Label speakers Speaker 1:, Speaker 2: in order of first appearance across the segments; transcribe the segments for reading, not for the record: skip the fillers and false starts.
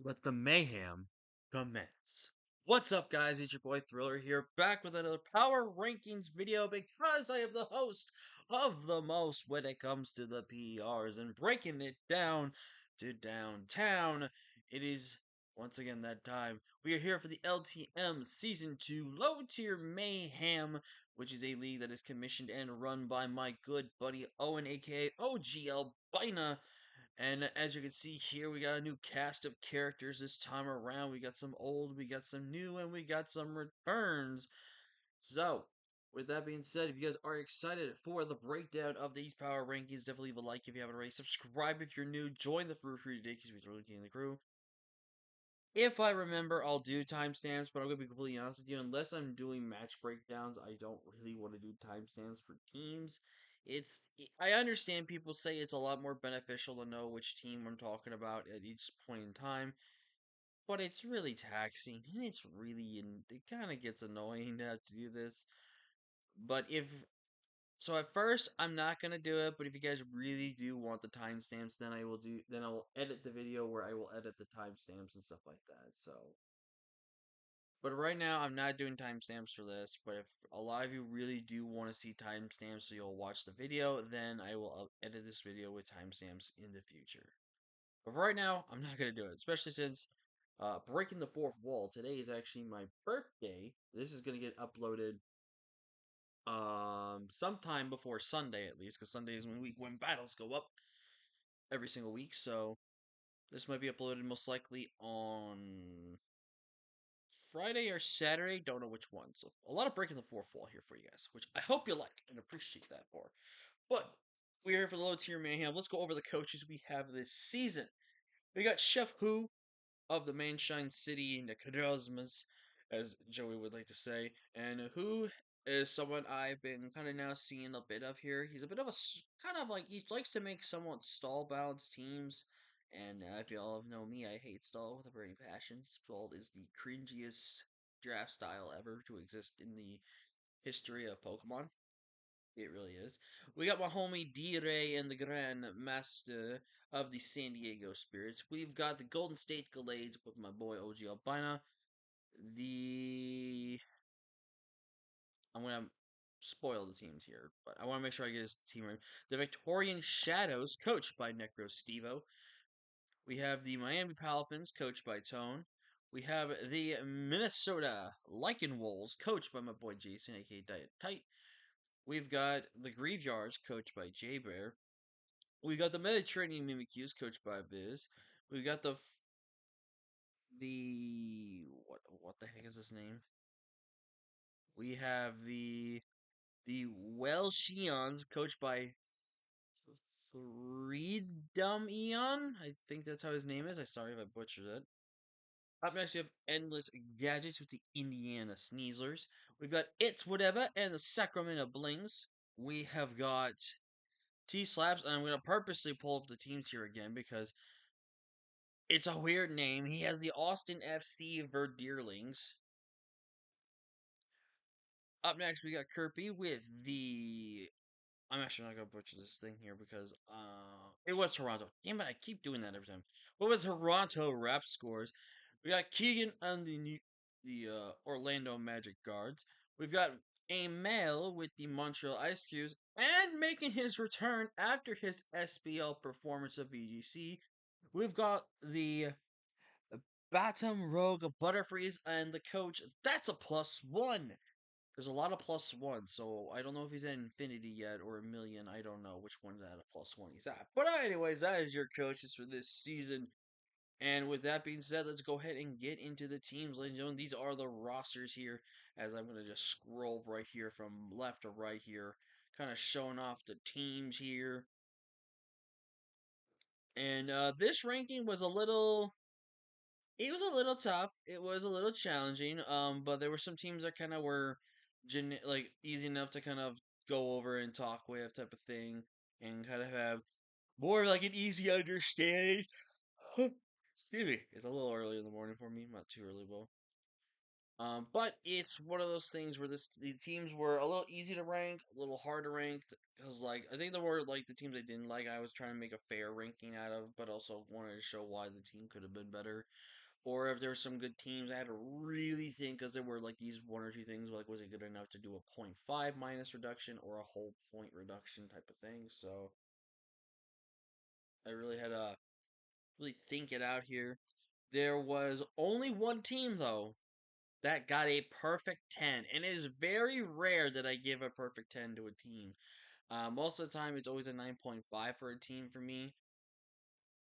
Speaker 1: Let the mayhem commence. What's up, guys? It's your boy Thriller here, back with another Power Rankings video because I am the host of the most when it comes to the PRs and breaking it down to downtown. It is once again that time. We are here for the LTM Season 2 Low Tier Mayhem, which is a league that is commissioned and run by my good buddy Owen, aka OGL Bina. And as you can see here, we got a new cast of characters this time around. We got some old, we got some new, and we got some returns. So, with that being said, if you guys are excited for the breakdown of these power rankings, definitely leave a like if you haven't already. Subscribe if you're new. Join the crew today because we're throwing in the crew. If I remember, I'll do timestamps, but I'm gonna be completely honest with you. Unless I'm doing match breakdowns, I don't really want to do timestamps for teams. I understand people say it's a lot more beneficial to know which team I'm talking about at each point in time, but it's really taxing and it kind of gets annoying to have to do this. But if so, at first I'm not gonna do it, but if you guys really do want the timestamps, then I will edit the video where I will edit the timestamps and stuff like that. So but right now, I'm not doing timestamps for this. But if a lot of you really do want to see timestamps so you'll watch the video, then I will edit this video with timestamps in the future. But for right now, I'm not going to do it, especially since breaking the fourth wall. Today is actually my birthday. This is going to get uploaded sometime before Sunday at least, because Sunday is when battles go up every single week. So this might be uploaded most likely on Friday or Saturday, don't know which one. So a lot of breaking the fourth wall here for you guys, which I hope you like and appreciate that for. But we're here for the low tier mayhem. Let's go over the coaches we have this season. We got Chef Who of the Mainshine City Necrozmas, as Joey would like to say, and Who is someone I've been kind of now seeing a bit of here. He's a bit of a kind of like he likes to make somewhat stall balanced teams. And if y'all know me, I hate stall with a burning passion. Stall is the cringiest draft style ever to exist in the history of Pokemon. It really is. We got my homie D-Ray and the Grand Master of the San Diego Spirits. We've got the Golden State Gallades with my boy OG Albina. The I'm gonna spoil the teams here, but I want to make sure I get this team right. The Victorian Shadows, coached by Necro Stevo. We have the Miami Dolphins, coached by Tone. We have the Minnesota Lycan Wolves, coached by my boy Jason, aka Diet Tight. We've got the Graveyards, coached by J Bear. We got the Mediterranean Mimikyus, coached by Biz. We got the what the heck is this name? We have the Welshians, coached by Freedom Eon. I think that's how his name is. I'm sorry if I butchered it. Up next, we have Endless Gadgets with the Indiana Sneezers. We've got It's Whatever and the Sacramento Blings. We have got T Slaps, and I'm going to purposely pull up the teams here again because it's a weird name. He has the Austin FC Verdeerlings. Up next, we got Kirby with the. I'm actually not gonna butcher this thing here because it was Toronto. Damn it, I keep doing that every time. What was Toronto rap scores? We got Keegan on the Orlando Magic Guards. We've got a male with the Montreal Ice Cubes, and making his return after his SBL performance of VGC. We've got the Batum Rogue Butterfreeze and the coach. That's a +1. There's a lot of +1, so I don't know if he's at infinity yet or a million. I don't know which one that a +1 he's at. But anyways, that is your coaches for this season. And with that being said, let's go ahead and get into the teams, ladies and gentlemen. These are the rosters here, as I'm gonna just scroll right here from left to right here, kind of showing off the teams here. And this ranking was a little it was a little tough. It was a little challenging. But there were some teams that kind of were, like easy enough to kind of go over and talk with, type of thing, and kind of have more of like an easy understanding. Excuse me. It's a little early in the morning for me. Not too early, though. But it's one of those things where the teams were a little easy to rank, a little hard to rank. Because like I think there were like the teams I didn't like, I was trying to make a fair ranking out of, but also wanted to show why the team could have been better. Or if there were some good teams, I had to really think because there were like these one or two things like was it good enough to do a point 0.5 minus reduction or a whole point reduction type of thing. So I really had to really think it out here. There was only one team though that got a perfect 10, and it is very rare that I give a perfect 10 to a team. Most of the time, it's always a 9.5 for a team for me.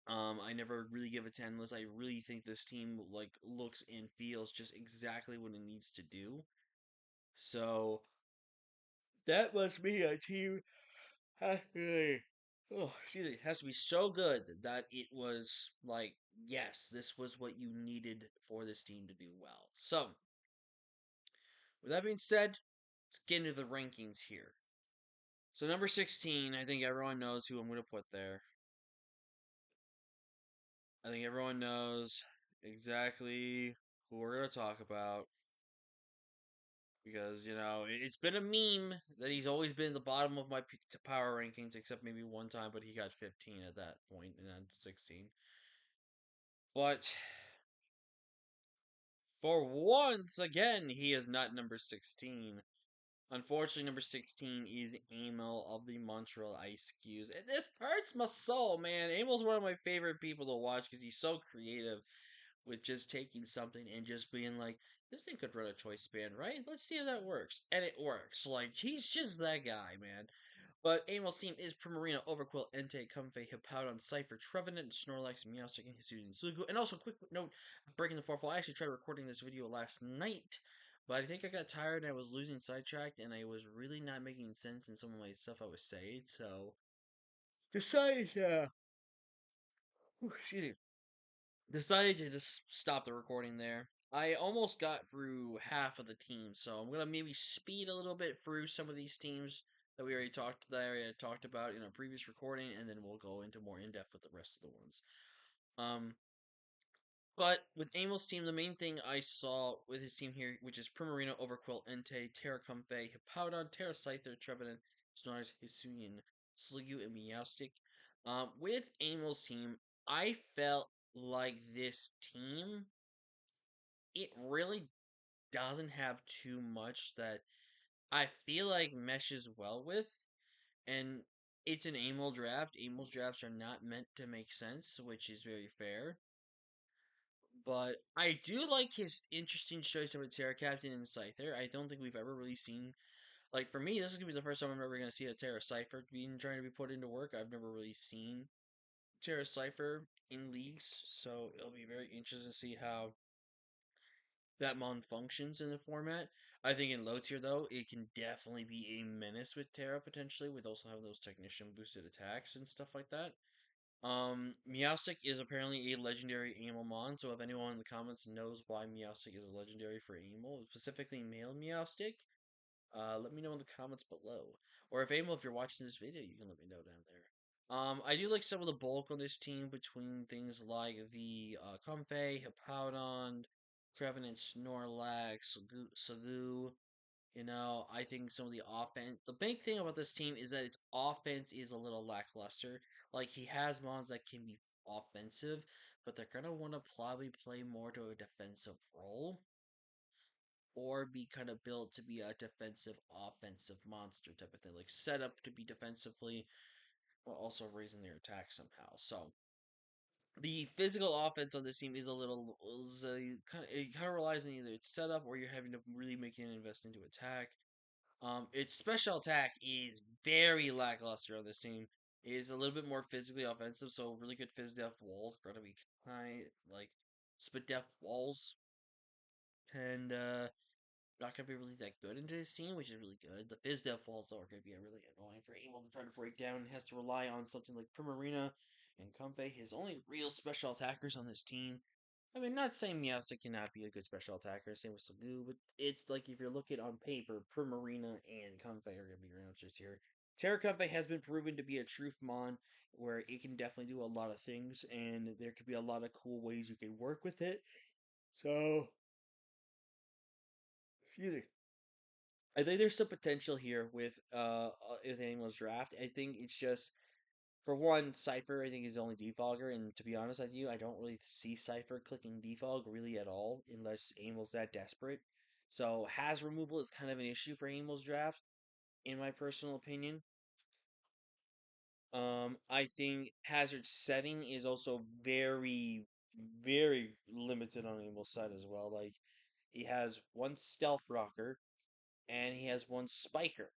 Speaker 1: I never really give a 10 unless I really think this team like looks and feels just exactly what it needs to do. So that must be a team has to be, oh, excuse me, has to be so good that it was like, yes, this was what you needed for this team to do well. So, with that being said, let's get into the rankings here. So number 16, I think everyone knows who I'm going to put there. I think everyone knows exactly who we're going to talk about because, it's been a meme that he's always been at the bottom of my power rankings, except maybe one time, but he got 15 at that point and then 16. But for once again, he is not number 16. Unfortunately, number 16 is Emil of the Montreal Ice Cubes. And this hurts my soul, man. Emil's one of my favorite people to watch because he's so creative with just taking something and just being like, this thing could run a choice span, right? Let's see if that works. And it works. Like, he's just that guy, man. But Animal's team is Primarina, Overquill, Entei, Comfey, Hippowdon, Cypher, Trevenant, Snorlax, Meowstic, and Hisuian Slugu. And also, quick note, breaking the fourth wall, I actually tried recording this video last night, but I think I got tired and I was losing sidetracked, and I was really not making sense in some of my stuff I was saying, so decided, excuse me, decided to just stop the recording there. I almost got through half of the team, so I'm gonna maybe speed a little bit through some of these teams that I already talked about in a previous recording, and then we'll go into more in depth with the rest of the ones. Um, but with Amil's team, the main thing I saw with his team here, which is Primarina, Overquill, Entei, Terra Comfey, Hippowdon, Terra Scyther, Trevenant, Snorlax, Hisuian, Sliggoo, and Meowstic. With Amil's team, I felt like this team, it really doesn't have too much that I feel like meshes well with. And it's an Amel draft. Amel's drafts are not meant to make sense, which is very fair. But I do like his interesting choice of a Terra Captain and Scyther. I don't think we've ever really seen, like, for me, this is going to be the first time I'm ever going to see a Terra Cypher being trying to be put into work. I've never really seen Terra Cypher in leagues, so it'll be very interesting to see how that mon functions in the format. I think in low tier though, it can definitely be a menace with Terra potentially, with also having those technician boosted attacks and stuff like that. Meowstic is apparently a legendary animal mon, so if anyone in the comments knows why Meowstic is legendary for animal, specifically male Meowstic, let me know in the comments below. Or if you're watching this video, you can let me know down there. I do like some of the bulk on this team between things like the Comfey, Hippowdon, Trevenant, Snorlax, Sagu. I think some of the offense. The big thing about this team is that its offense is a little lackluster. Like, he has mons that can be offensive, but they're going to want to probably play more to a defensive role or be kind of built to be a defensive offensive monster type of thing. Like, set up to be defensively while also raising their attack somehow. So the physical offense on this team is a little it kind of relies on either its setup or you're having to really make an invest into attack. Its special attack is very lackluster on this team. It is a little bit more physically offensive, so really good phys def walls are gonna be kind like spit def walls, and not gonna be really that good into his team, which is really good. The Fizz Def Falls though are gonna be really annoying for Able to try to break down. He has to rely on something like Primarina and Comfey, his only real special attackers on this team. I mean, not saying Meowstic cannot be a good special attacker, same with Sagu, but it's like if you're looking on paper, Primarina and Comfey are gonna be your answers here. Terra Comfey has been proven to be a truth mon where it can definitely do a lot of things, and there could be a lot of cool ways you can work with it. So Excuse me. I think there's some potential here with Animals Draft. I think it's just for one, Cypher I think is the only defogger, and to be honest with you, I don't really see Cypher clicking defog really at all unless Animal's that desperate. So Has removal is kind of an issue for Animals Draft, in my personal opinion. I think Hazard setting is also very, very limited on Animal's side as well. Like he has one Stealth Rocker, and he has one Spiker,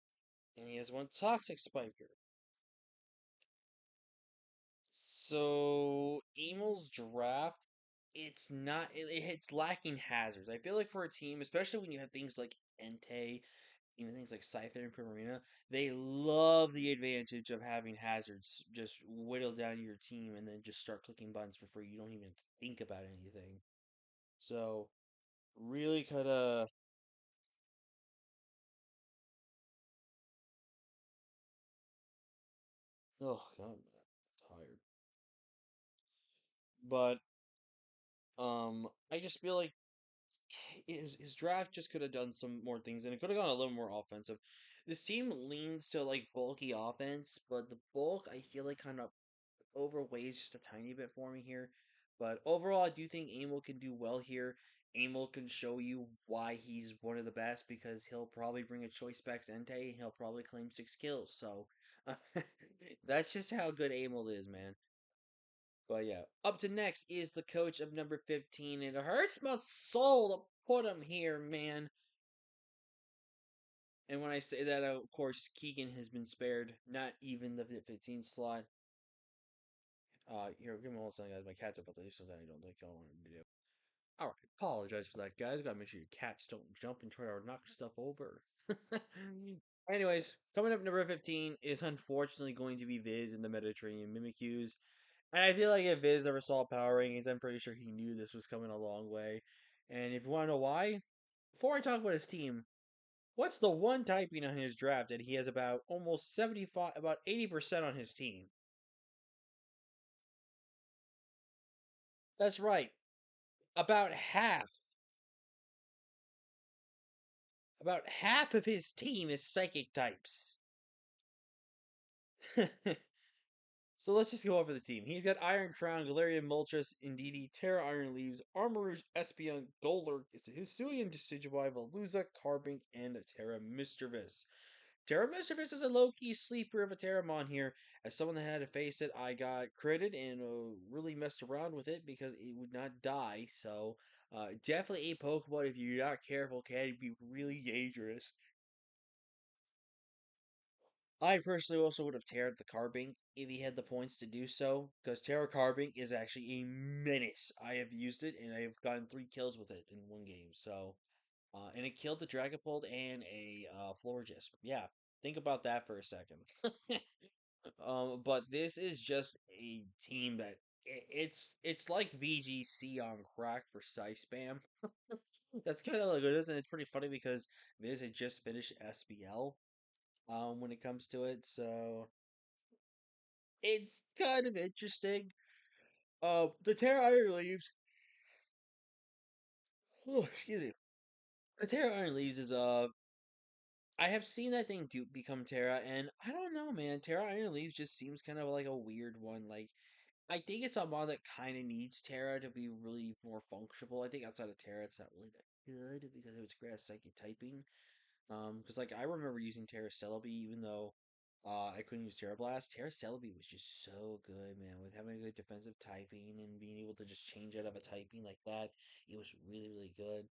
Speaker 1: and he has one Toxic Spiker. So Emel's draft, it's lacking hazards. I feel like for a team, especially when you have things like Entei, even things like Scyther and Primarina, they love the advantage of having hazards just whittle down your team and then just start clicking buttons for free. You don't even think about anything. So really kinda oh god, man, I'm tired. But I just feel like his draft just could have done some more things, and it could have gone a little more offensive. This team leans to like bulky offense, but the bulk I feel like kind of overweighs just a tiny bit for me here. But overall, I do think Amel can do well here. Amel can show you why he's one of the best because he'll probably bring a choice specs Entei and he'll probably claim 6 kills. So that's just how good Amel is, man. But yeah, up to next is the coach of number 15. And it hurts my soul to put him here, man. And when I say that, of course, Keegan has been spared. Not even the 15 slot. Here, give me one second, guys. My cat's about to do something I don't think I want him to do. Alright, apologize for that, guys. Gotta make sure your cats don't jump and try to knock stuff over. Anyways, coming up number 15 is unfortunately going to be Viz in the Mediterranean Mimikyus. And I feel like if Viz ever saw Power Rankings, I'm pretty sure he knew this was coming a long way. And if you want to know why, before I talk about his team, what's the one typing on his draft that he has about almost 75, about 80% on his team? That's right, about half. About half of his team is psychic types. So let's just go over the team. He's got Iron Crown, Galarian Moltres, Indeedee, Terra Iron Leaves, Armarouge, Espeon, Golurk, Hisuian Decidueye, Veluza, Carbink, and Terra Mischievous. Terra Mischievous is a low-key sleeper of a Terramon here. As someone that had to face it, I got critted and really messed around with it because it would not die. So definitely a Pokemon, if you're not careful, can be really dangerous. I personally also would have Terra the Carbink if he had the points to do so, because Terra Carbink is actually a menace. I have used it and I have gotten 3 kills with it in one game. So, and it killed the Dragapult and a Florges. Yeah, think about that for a second. But this is just a team that it's like VGC on crack for Psy Spam. That's kind of like it is, and it's pretty funny because Viz had just finished SBL when it comes to it, so it's kind of interesting. The Terra Iron Leaves. Oh, excuse me. The Terra Iron Leaves is I have seen that thing do become Terra, and I don't know, man. Terra Iron Leaves just seems kind of like a weird one. Like I think it's a mod that kind of needs Terra to be really more functional. I think outside of Terra, it's not really that good because of its grass psychic typing. Because like I remember using Terra Celebi, even though I couldn't use Terra Blast. Terra Celebi was just so good, man. With having a good defensive typing and being able to just change out of a typing like that, it was really, really good.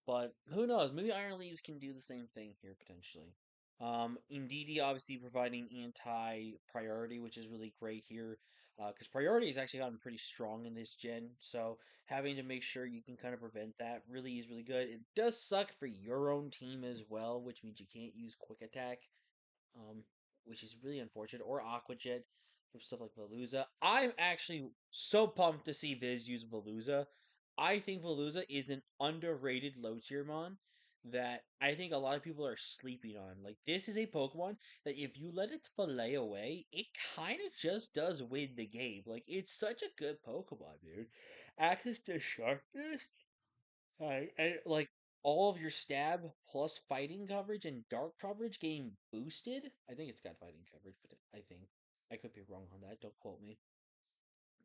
Speaker 1: But who knows? Maybe Iron Leaves can do the same thing here potentially. Indeedee obviously providing anti-priority, which is really great here. Because priority has actually gotten pretty strong in this gen, so having to make sure you can kind of prevent that really is really good. It does suck for your own team as well, which means you can't use quick attack, um, which is really unfortunate, or Aqua Jet for stuff like Veluza. I'm actually so pumped to see Viz use Veluza. I think Veluza is an underrated low tier mon that I think a lot of people are sleeping on. Like, this is a Pokemon that if you let it fillet away, it kind of just does win the game. Like, it's such a good Pokemon, dude. Access to sharpness, and like all of your stab plus fighting coverage and dark coverage getting boosted. I think it's got fighting coverage, but I think I could be wrong on that. Don't quote me.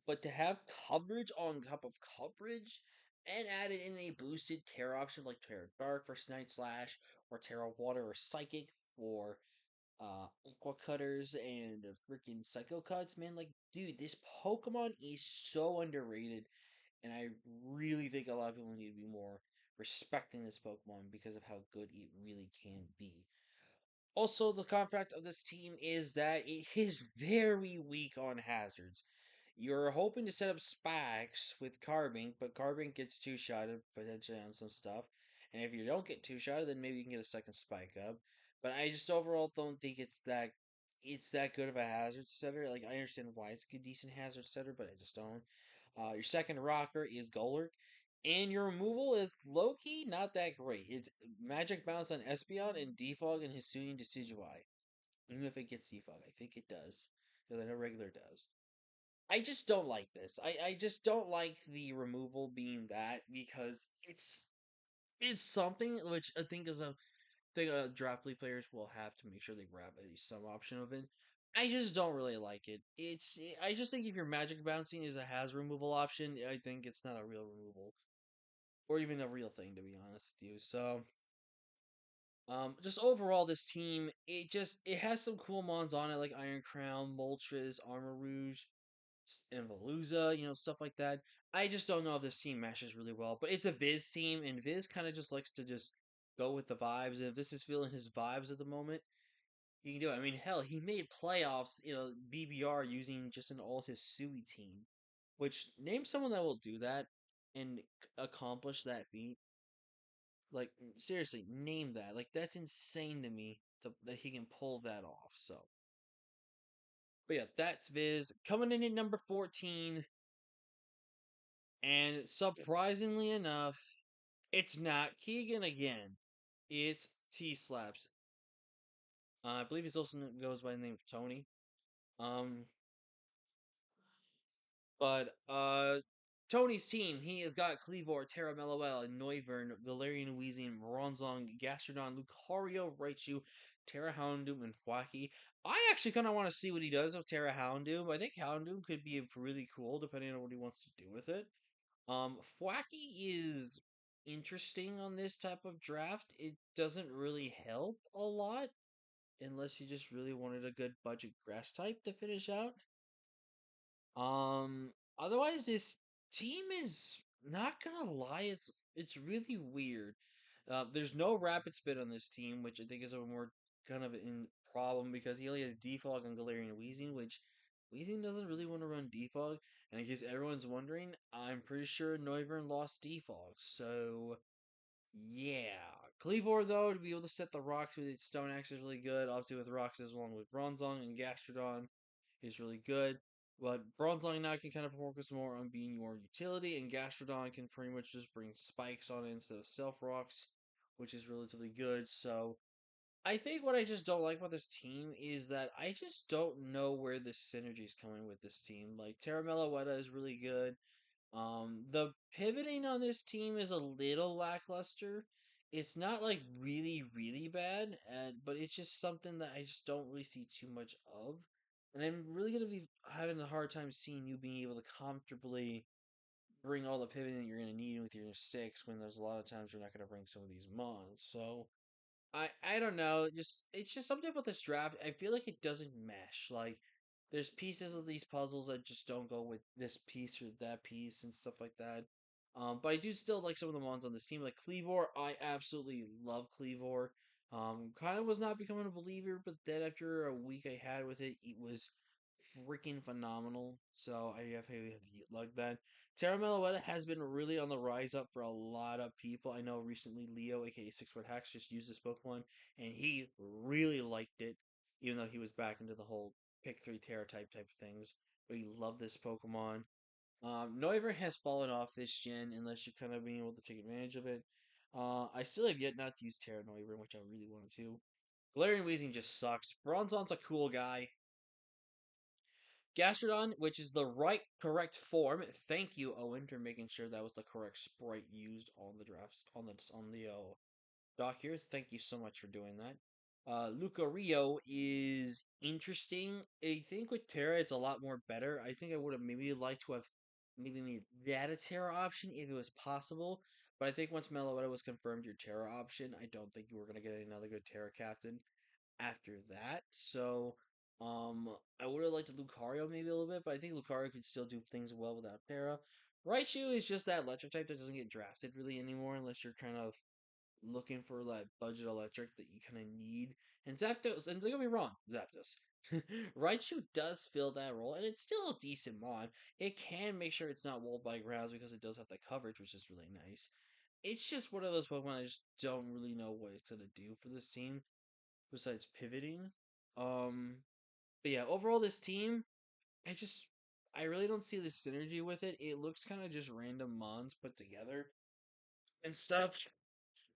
Speaker 1: But to have coverage on top of coverage and add it in a boosted Terra option like Terra Dark for Night Slash or Terra Water or Psychic for Aqua Cutters and freaking Psycho Cuts, man, like, dude, this Pokemon is so underrated, and I really think a lot of people need to be more respecting this Pokemon because of how good it really can be. Also, the compact of this team is that it is very weak on hazards. You're hoping to set up spikes with Carbink, but Carbink gets two-shotted potentially on some stuff. And if you don't get two-shotted, then maybe you can get a second spike up. But I just overall don't think it's that good of a hazard setter. Like, I understand why it's a decent hazard setter, but I just don't. Your second rocker is Golurk. And your removal is low-key not that great. It's Magic Bounce on Espeon and Defog and Hisuian Decidueye. Even if it gets Defog, I think it does. Because I know regular does. I just don't like this. I just don't like the removal being that because it's something which I think is a thing draft league players will have to make sure they grab at least some option of it. I just don't really like it. I just think if your magic bouncing is a has removal option, I think it's not a real removal or even a real thing to be honest with you. So just overall, this team it has some cool mons on it like Iron Crown, Moltres, Armor Rouge, and Veluza, stuff like that. I just don't know if this team meshes really well, but it's a Viz team, and Viz kind of just likes to just go with the vibes. And if this is feeling his vibes at the moment, he can do it. I mean, hell, he made playoffs, BBR using just an all Hisui team. Which name someone that will do that and accomplish that feat. Like seriously, name that. Like that's insane to me that he can pull that off. So, but yeah, that's Viz coming in at number 14. And surprisingly enough, it's not Keegan again. It's T Slaps. I believe he also goes by the name of Tony. Um, but Tony's team, he has got Cleavor, Terra Meloel, Noivern, Galarian Weezing, Bronzong, Gastrodon, Lucario, Raichu, Terra Houndoom, and Thwackey. I actually kind of want to see what he does with Terra Houndoom. I think Houndoom could be really cool depending on what he wants to do with it. Thwackey is interesting on this type of draft. It doesn't really help a lot unless you just really wanted a good budget grass type to finish out. Otherwise, this team is not gonna lie, it's really weird. There's no rapid spin on this team, which I think is a more kind of in problem because he only has Defog and Galarian Weezing, which Weezing doesn't really want to run Defog. And in case everyone's wondering, I'm pretty sure Noivern lost Defog, so yeah. Cleavor though, to be able to set the rocks with its Stone Axe is really good. Obviously with rocks as along with Bronzong and Gastrodon is really good. But Bronzong now can kind of focus more on being your utility, and Gastrodon can pretty much just bring spikes on it instead of self rocks, which is relatively good. So I think what I just don't like about this team is that I just don't know where the synergy is coming with this team. Like Terra Meloetta is really good. The pivoting on this team is a little lackluster. It's not like really, really bad, but it's just something that I just don't really see too much of. And I'm really gonna be having a hard time seeing you being able to comfortably bring all the pivoting that you're gonna need with your six when there's a lot of times you're not gonna bring some of these mons. So I don't know. Just it's just something about this draft. I feel like it doesn't mesh. Like there's pieces of these puzzles that just don't go with this piece or that piece and stuff like that. But I do still like some of the ones on this team, like Cleavor. I absolutely love Cleavor. Kind of was not becoming a believer, but then after a week I had with it, it was freaking phenomenal. So I have like that. Terra Meloetta has been really on the rise up for a lot of people. I know recently Leo, aka Six Foot Hacks, just used this Pokemon, and he really liked it, even though he was back into the whole pick three Terra type of things. But he loved this Pokemon. Noivern has fallen off this gen unless you're kind of being able to take advantage of it. I still have yet not to use Terra Noivern, which I really wanted to. Galarian Weezing just sucks. Bronzon's a cool guy. Gastrodon, which is the right correct form. Thank you, Owen, for making sure that was the correct sprite used on the drafts on the doc here. Thank you so much for doing that. Lucario is interesting. I think with Terra, it's a lot more better. I think I would have maybe liked to have maybe made that a Terra option if it was possible. But I think once Meloetta was confirmed your Terra option, I don't think you were going to get another good Terra captain after that. So, I would have liked Lucario maybe a little bit, but I think Lucario could still do things well without Terra. Raichu is just that electric type that doesn't get drafted really anymore unless you're kind of looking for that budget electric that you kind of need. And Zapdos, and don't get me wrong, Zapdos. Raichu does fill that role, and it's still a decent mod. It can make sure it's not walled by grounds because it does have the coverage, which is really nice. It's just one of those Pokemon I just don't really know what it's gonna do for this team besides pivoting. Um, but yeah, overall, this team, I just I really don't see the synergy with it. It looks kind of just random mons put together and stuff.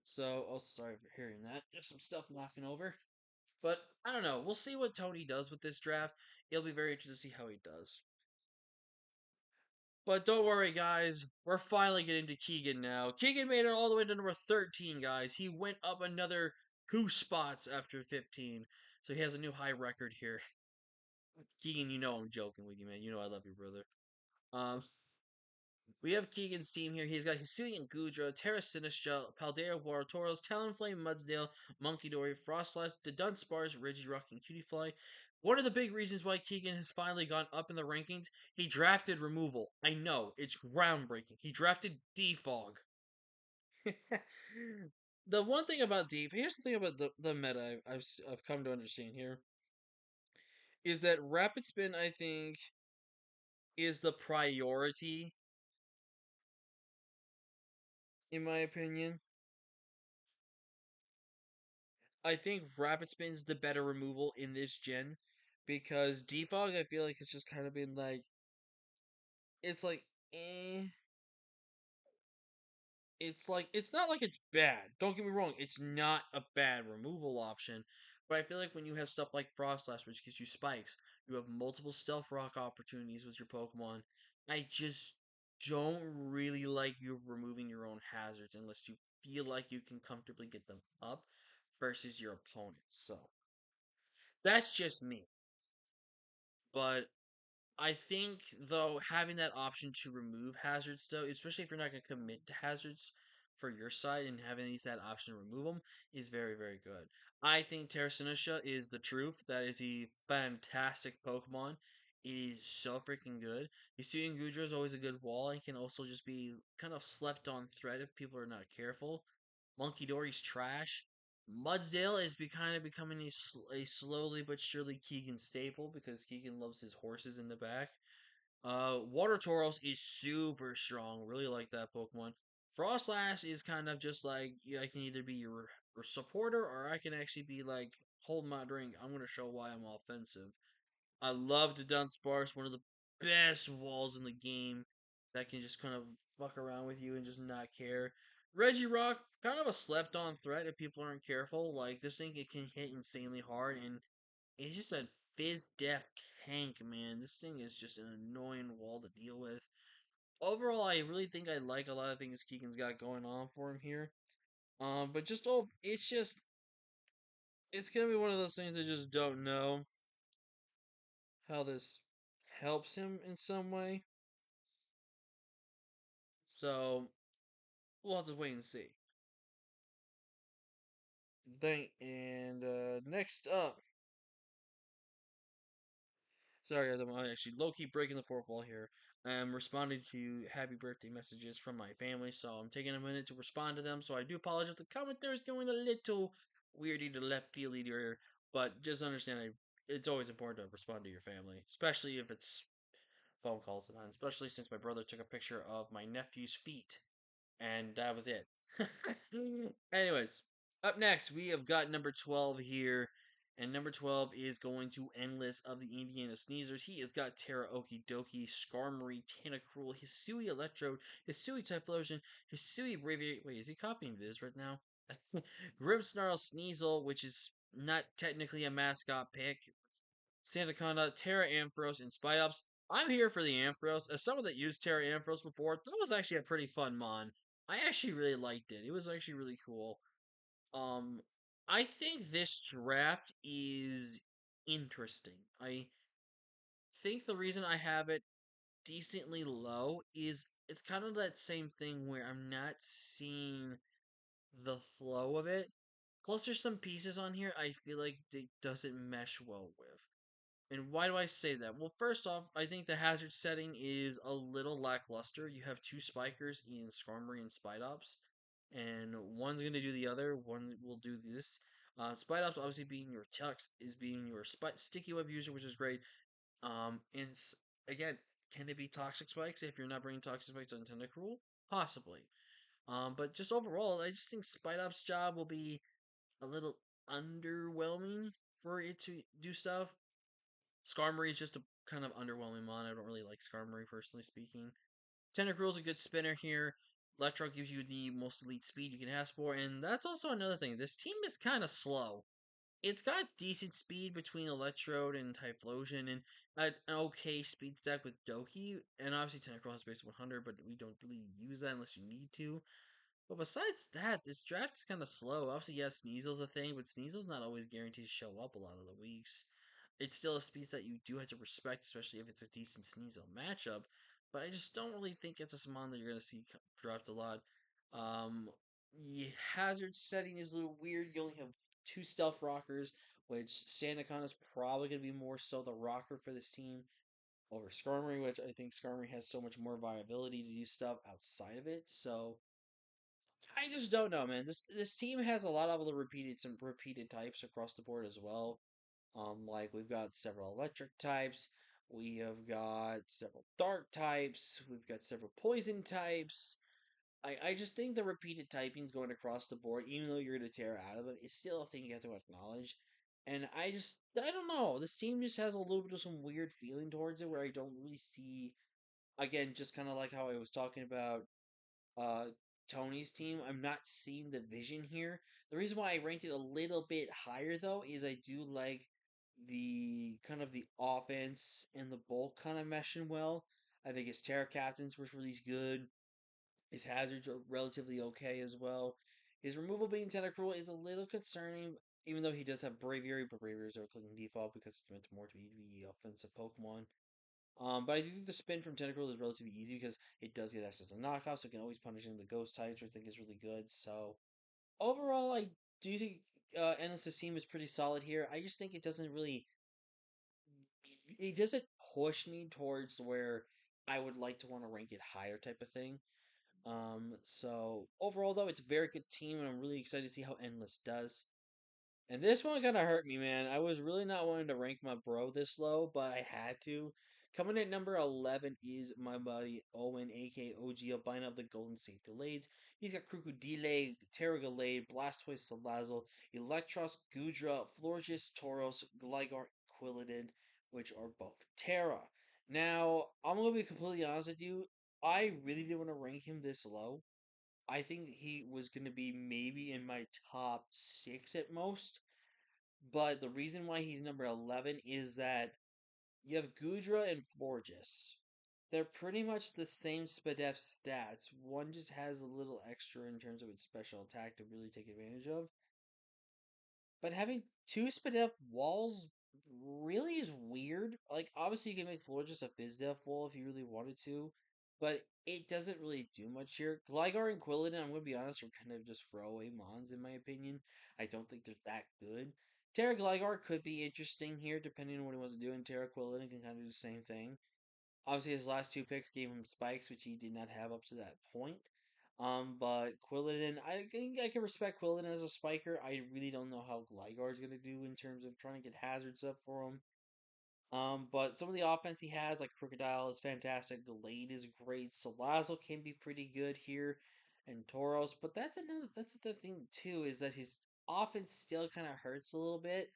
Speaker 1: So, oh, sorry for hearing that. Just some stuff knocking over. But I don't know. We'll see what Tony does with this draft. It'll be very interesting to see how he does. But don't worry, guys. We're finally getting to Keegan now. Keegan made it all the way to number 13, guys. He went up another 2 spots after 15. So he has a new high record here. Keegan, you know I'm joking with you, man. You know I love you, brother. Um, we have Keegan's team here. He's got Hisuian Gudra, Terra Sinistra, Paldea Waratoros, Talonflame, Mudsdale, Monkey Dory, Frostlass, the Dunsparce, Regirock, and Cutiefly. One of the big reasons why Keegan has finally gone up in the rankings, he drafted removal. I know, it's groundbreaking. He drafted Defog. The one thing about here's the thing about the meta I've come to understand here is that Rapid Spin, I think, is the priority, in my opinion. I think Rapid Spin's the better removal in this gen because Defog, I feel like it's just kind of been like it's like eh. It's not like it's bad. Don't get me wrong, it's not a bad removal option. But I feel like when you have stuff like Frostlash, which gives you spikes, you have multiple stealth rock opportunities with your Pokemon. I just don't really like you removing your own hazards unless you feel like you can comfortably get them up versus your opponents. So that's just me. But I think though having that option to remove hazards though, especially if you're not going to commit to hazards for your side and having these that option to remove them is very very good. I think Terrasinisha is the truth. That is a fantastic Pokemon. It is so freaking good. Hisuian Gudra is always a good wall and can also just be kind of slept on threat if people are not careful. Monkey Dory's trash. Mudsdale is kind of becoming a slowly but surely Keegan staple because Keegan loves his horses in the back. Water Tauros is super strong. Really like that Pokemon. Frostlass is kind of just like yeah, I can either be your supporter or I can actually be like hold my drink. I'm gonna show why I'm offensive. I love the Dunsparce, one of the best walls in the game that can just kind of fuck around with you and just not care. Regirock, kind of a slept on threat if people aren't careful. Like this thing, it can hit insanely hard, and it's just a fizz death tank, man. This thing is just an annoying wall to deal with. Overall, I really think I like a lot of things Keegan's got going on for him here. But it's gonna be one of those things I just don't know how this helps him in some way. So we'll have to wait and see. Next up, sorry guys, I'm actually low key breaking the fourth wall here. I'm responding to happy birthday messages from my family, so I'm taking a minute to respond to them. So I do apologize if the commentary is going a little weirdy to left fieldy here, but just understand it's always important to respond to your family, especially if it's phone calls and especially since my brother took a picture of my nephew's feet and that was it. Anyways, up next we have got number 12 here, and number 12 is going to Endless of the Indiana Sneezers. He has got Terra Okidoki, Skarmory, Tentacruel, Hisui Electrode, Hisui Typhlosion, Hisui Braviary. Wait, is he copying Viz right now? Grimmsnarl Sneasel, which is not technically a mascot pick. Sandaconda, Terra Ampharos, and Spite Ops. I'm here for the Ampharos. As someone that used Terra Ampharos before, that was actually a pretty fun mon. I actually really liked it. It was actually really cool. Um, I think this draft is interesting. I think the reason I have it decently low is it's kind of that same thing where I'm not seeing the flow of it. Plus, there's some pieces on here I feel like it doesn't mesh well with. And why do I say that? Well, first off, I think the hazard setting is a little lackluster. You have two spikers in Skarmory and Spite Ops, and one's going to do the other, one will do this. Spite Ops obviously being your Tux is being your sticky web user, which is great. And again, can it be toxic spikes if you're not bringing toxic spikes on Tentacruel? Possibly. But just overall, I just think Spite Ops' job will be a little underwhelming for it to do stuff. Skarmory is just a kind of underwhelming mon. I don't really like Skarmory, personally speaking. Tentacruel is a good spinner here. Electro gives you the most elite speed you can ask for, and that's also another thing. This team is kind of slow. It's got decent speed between Electrode and Typhlosion, and an okay speed stack with Doki. And obviously, Tentacruel has base 100, but we don't really use that unless you need to. But besides that, this draft is kind of slow. Obviously, yes, Sneasel's a thing, but Sneasel's not always guaranteed to show up a lot of the weeks. It's still a species that you do have to respect, especially if it's a decent Sneasel matchup. But I just don't really think it's a Samon that you're going to see draft a lot. Um, the hazard setting is a little weird. You only have two stealth rockers, which Sandacon is probably going to be more so the rocker for this team over Skarmory, which I think Skarmory has so much more viability to do stuff outside of it. So I just don't know, man. This team has a lot of the repeated types across the board as well. Like we've got several electric types, we have got several dark types, we've got several poison types. I just think the repeated typings going across the board, even though you're gonna tear out of it, is still a thing you have to acknowledge. And I don't know. This team just has a little bit of some weird feeling towards it where I don't really see again, just kinda like how I was talking about uh Tony's team. I'm not seeing the vision here. The reason why I ranked it a little bit higher though is I do like the kind of the offense and the bulk kind of meshing well. I think his Terra Captains was really good. His hazards are relatively okay as well. His removal being Tentacruel is a little concerning, even though he does have Braviary, but Braviaries are clicking default because it's meant more to be the offensive Pokemon. But I do think the spin from Tentacruel is relatively easy because it does get access to knockoff, so it can always punish in the ghost types, which I think is really good. So overall, I do think Endless's team is pretty solid here. I just think it doesn't push me towards where I would like to want to rank it higher type of thing. So overall though, it's a very good team, and I'm really excited to see how Endless does. And this one kind of hurt me, man. I was really not wanting to rank my bro this low, but I had to. Coming at number 11 is my buddy Owen, aka OG albino of the Golden State Delayed. He's got Crocodile, Terragalade, Blastoise, Salazzle, Electros, Gudra, Florges, Tauros, Gligar, Quilladin, which are both Terra. Now, I'm going to be completely honest with you. I really didn't want to rank him this low. I think he was going to be maybe in my top six at most. But the reason why he's number 11 is that you have Gudra and Florges. They're pretty much the same Spadef stats. One just has a little extra in terms of its special attack to really take advantage of. But having two Spadef walls really is weird. Like, obviously, you can make Florges a Fizdef wall if you really wanted to, but it doesn't really do much here. Gligar and Quilladin, I'm going to be honest, are kind of just throwaway mons in my opinion. I don't think they're that good. Terra Gligar could be interesting here, depending on what he wants to do, and Terra Quilladin can kind of do the same thing. Obviously, his last two picks gave him spikes, which he did not have up to that point. But Quilladin, I think I can respect Quilladin as a spiker. I really don't know how Gligar is going to do in terms of trying to get hazards up for him. But some of the offense he has, like Crocodile, is fantastic. Delayed is great. Salazzle can be pretty good here, and Tauros. But that's the thing too, is that his offense still kind of hurts a little bit.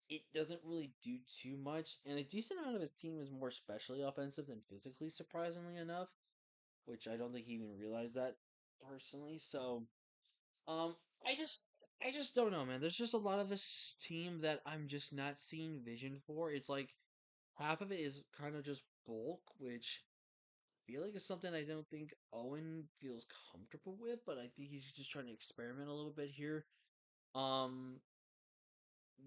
Speaker 1: It doesn't really do too much, and a decent amount of his team is more specially offensive than physically, surprisingly enough, which I don't think he even realized that personally. So, I just I just don't know, man. There's just a lot of this team that I'm just not seeing vision for. It's like half of it is kind of just bulk, which I feel like is something I don't think Owen feels comfortable with, but I think he's just trying to experiment a little bit here. Um,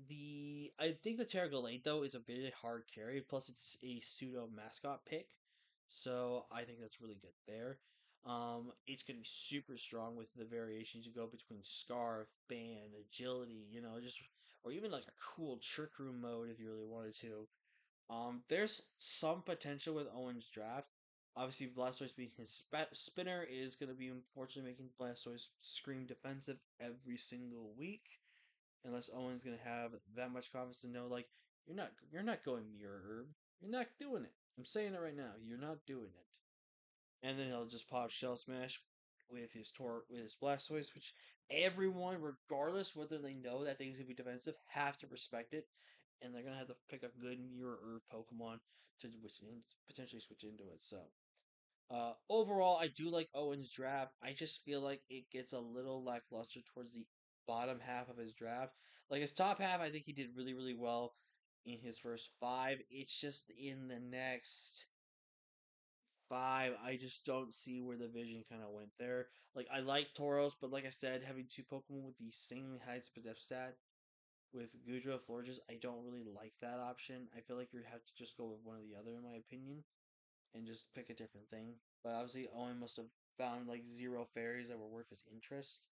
Speaker 1: the I think the Terragolade though is a very hard carry. Plus, it's a pseudo mascot pick, so I think that's really good there. It's gonna be super strong with the variations you go between scarf, band, agility. Just or even like a cool trick room mode if you really wanted to. There's some potential with Owen's draft. Obviously, Blastoise being his spinner is going to be unfortunately making Blastoise scream defensive every single week unless Owen's gonna have that much confidence to know like you're not going mirror herb. You're not doing it. I'm saying it right now. You're not doing it. And then he'll just pop shell smash with his Blastoise, which everyone, regardless whether they know that thing's gonna be defensive, have to respect it. And they're gonna have to pick a good mirror herb Pokemon to potentially switch into it. So overall, I do like Owen's draft. I just feel like it gets a little lackluster towards the bottom half of his draft. Like his top half, I think he did really, really well in his first five. It's just in the next five, I just don't see where the vision kind of went there. Like I like Tauros, but like I said, having two Pokemon with the insanely high depth stat with Gudra, Florges, I don't really like that option. I feel like you have to just go with one or the other, in my opinion, and just pick a different thing. But obviously, Owen must have found like zero fairies that were worth his interest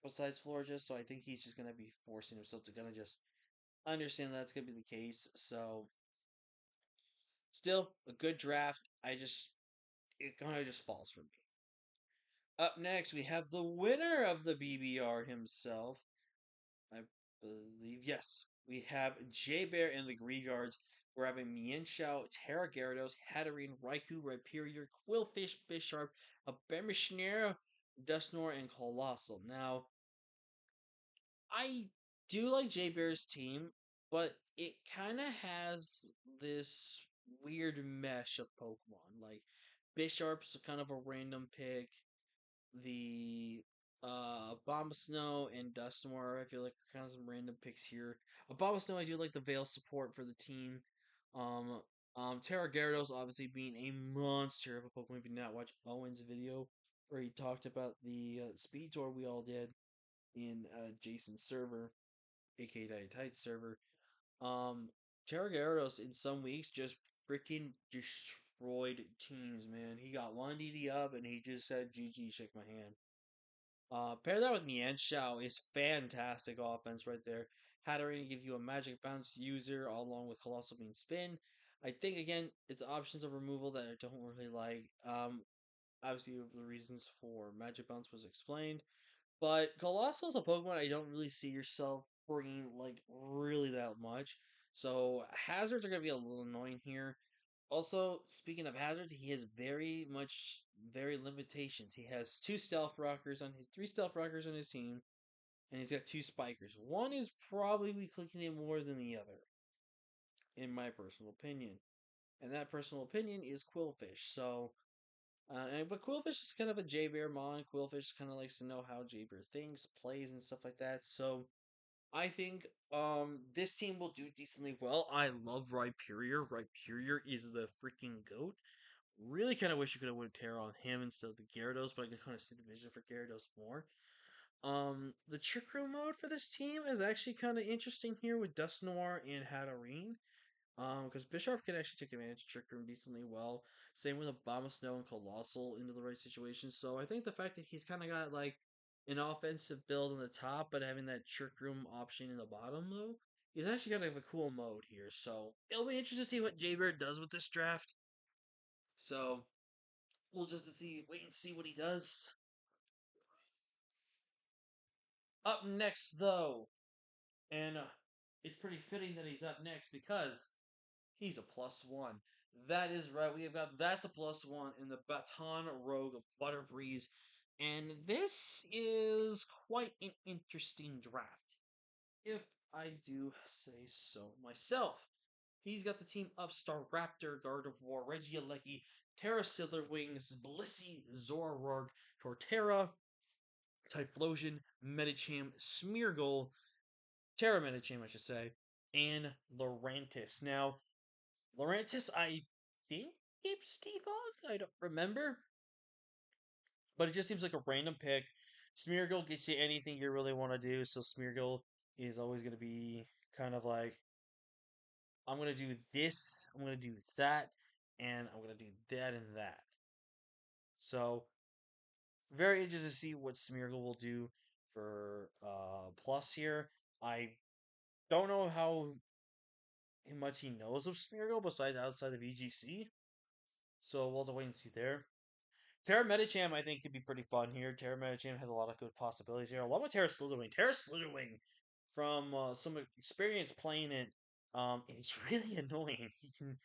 Speaker 1: besides Florges, so I think he's just gonna be forcing himself to kind of just understand that's gonna be the case. So, still a good draft. It kind of just falls for me. Up next, we have the winner of the BBR himself. I believe, yes. We have J Bear in the graveyards. We're having Mienshao, Terra Gyarados, Hatterene, Raikou, Rhyperior, Quillfish, Bisharp, a Bemishner, Dusknoir, and Colossal. Now, I do like J Bear's team, but it kind of has this weird mesh of Pokemon. Like, Bisharp's kind of a random pick. The Bomb Snow and Dusknoir, I feel like are kind of some random picks here. Bomb Snow, I do like the Veil support for the team. Um, Terra Gyarados obviously being a monster of a Pokemon. If you did not watch Owen's video where he talked about the speed tour we all did in Jason's server, aka Tight server. Um, Terra Gyarados in some weeks just freaking destroyed teams, man. He got one DD up and he just said, GG, shake my hand. Pair that with Mienshao is fantastic offense right there. Hatterene give you a magic bounce user along with Colossal Beam Spin. I think again it's options of removal that I don't really like. Obviously the reasons for magic bounce was explained, but Colossal's a Pokemon I don't really see yourself bringing like really that much. So hazards are gonna be a little annoying here. Also, speaking of hazards, he has very limitations. He has three stealth rockers on his team, and he's got two spikers. One is probably weak clicking it more than the other, in my personal opinion. And that personal opinion is Quillfish. So, but Quillfish is kind of a J Bear mon. Quillfish kind of likes to know how J Bear thinks, plays, and stuff like that. So, I think this team will do decently well. I love Rhyperior. Rhyperior is the freaking goat. Really kind of wish you could have went Terra on him instead of the Gyarados, but I can kind of see the vision for Gyarados more. The Trick Room mode for this team is actually kind of interesting here with Dusknoir and Hatterene. Because Bisharp can actually take advantage of Trick Room decently well. Same with Snow and Colossal into the right situation. So I think the fact that he's kind of got like an offensive build on the top, but having that Trick Room option in the bottom though, he's actually got a cool mode here. So it'll be interesting to see what Jaybird does with this draft. So we'll just wait and see what he does. Up next, though, and it's pretty fitting that he's up next because he's a +1. That is right. We have got that's a +1 in the Baton Rogue of Butterfreeze, and this is quite an interesting draft, if I do say so myself. He's got the team Upstart Raptor, Guard of War, Regieleki, Terra Wings, Blissey, Zoroark, Torterra, Typhlosion, Medicham, Smeargle, Terra Medicham, I should say, and Lurantis. Now, Lurantis, I think keeps Defog? I don't remember. But it just seems like a random pick. Smeargle gets you anything you really want to do, so Smeargle is always going to be kind of like, I'm going to do this, I'm going to do that, and I'm going to do that and that. So, very interested to see what Smeargle will do for Plus here. I don't know how much he knows of Smeargle besides outside of EGC, so we'll have to wait and see there. Terra Medicham, I think, could be pretty fun here. Terra Medicham has a lot of good possibilities here, along with Terra Slitherwing. Terra Slitherwing, from some experience playing it, it's really annoying. He can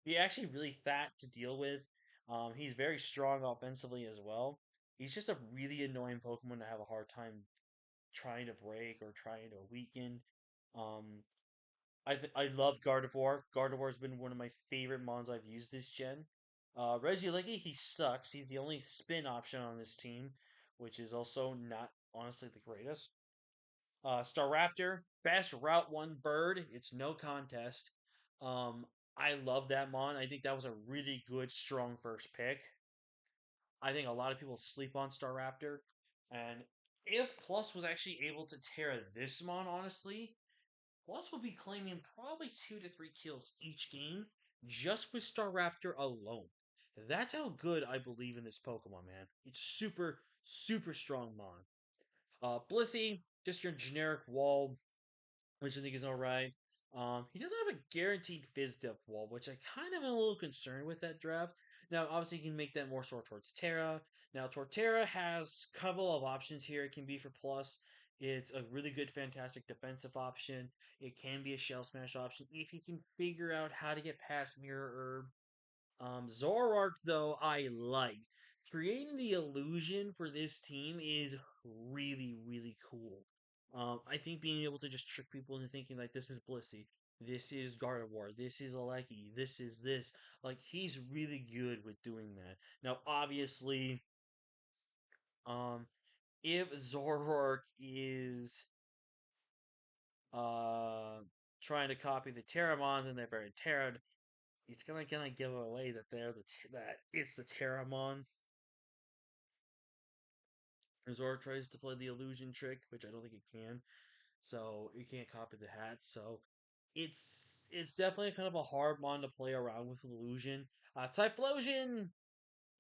Speaker 1: be actually really fat to deal with. He's very strong offensively as well. He's just a really annoying Pokemon to have a hard time trying to break or trying to weaken. Um, I love Gardevoir. Gardevoir's been one of my favorite mons I've used this gen. Regieleki, he sucks. He's the only spin option on this team, which is also not honestly the greatest. Staraptor, best Route 1 bird. It's no contest. Um, I love that mon. I think that was a really good, strong first pick. I think a lot of people sleep on Staraptor. And if Plus was actually able to tear this mon, honestly, Plus will be claiming probably 2 to 3 kills each game just with Staraptor alone. That's how good I believe in this Pokemon, man. It's super, super strong mon. Blissey, just your generic wall, which I think is alright. He doesn't have a guaranteed Fizz depth wall, which I kind of am a little concerned with that draft. Now, obviously, you can make that more sort towards Terra. Now, Torterra has a couple of options here. It can be for plus. It's a really good, fantastic defensive option. It can be a shell smash option if you can figure out how to get past Mirror Herb. Zoroark, though, I like. Creating the illusion for this team is really, really cool. I think being able to just trick people into thinking like this is Blissey, this is Gardevoir, this is Aleki, this is this. Like he's really good with doing that. Now, obviously, um, if Zoroark is uh trying to copy the Terramons and they're very Terran, it's gonna give away that that it's the Terramon. Zoroark tries to play the illusion trick, which I don't think it can. So you can't copy the hat. So it's definitely kind of a hard mon to play around with illusion. Typhlosion,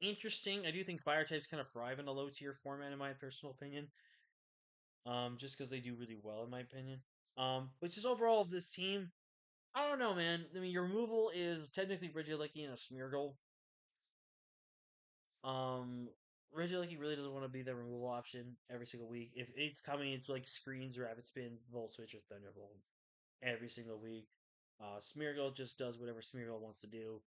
Speaker 1: interesting. I do think fire types kind of thrive in a low tier format, in my personal opinion. Just because they do really well, in my opinion. Which is overall of this team. I don't know, man. I mean, your removal is technically Regieleki and a Smeargle. Um, Regieleki really doesn't want to be the removal option every single week. If it's coming, it's like screens, rapid spin, volt switch, or thunderbolt every single week. Smeargle just does whatever Smeargle wants to do.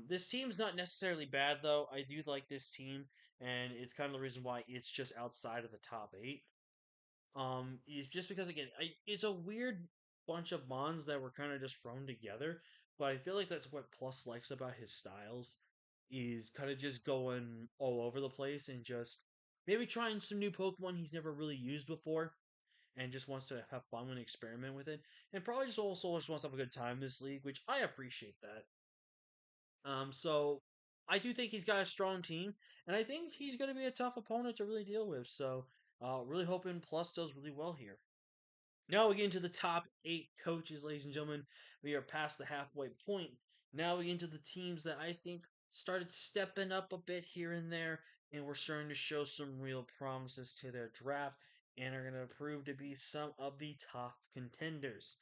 Speaker 1: This team's not necessarily bad though. I do like this team, and it's kind of the reason why it's just outside of the top 8. Is just because again, it's a weird bunch of mons that were kind of just thrown together. But I feel like that's what Plus likes about his styles, is kind of just going all over the place and just maybe trying some new Pokemon he's never really used before and just wants to have fun and experiment with it, and probably just also just wants to have a good time in this league, which I appreciate that. So I do think he's got a strong team, and I think he's going to be a tough opponent to really deal with. So, really hoping Plus does really well here. Now we get into the top 8 coaches, ladies and gentlemen. We are past the halfway point. Now we get into the teams that I think started stepping up a bit here and there, and we're starting to show some real promises to their draft, and are going to prove to be some of the top contenders.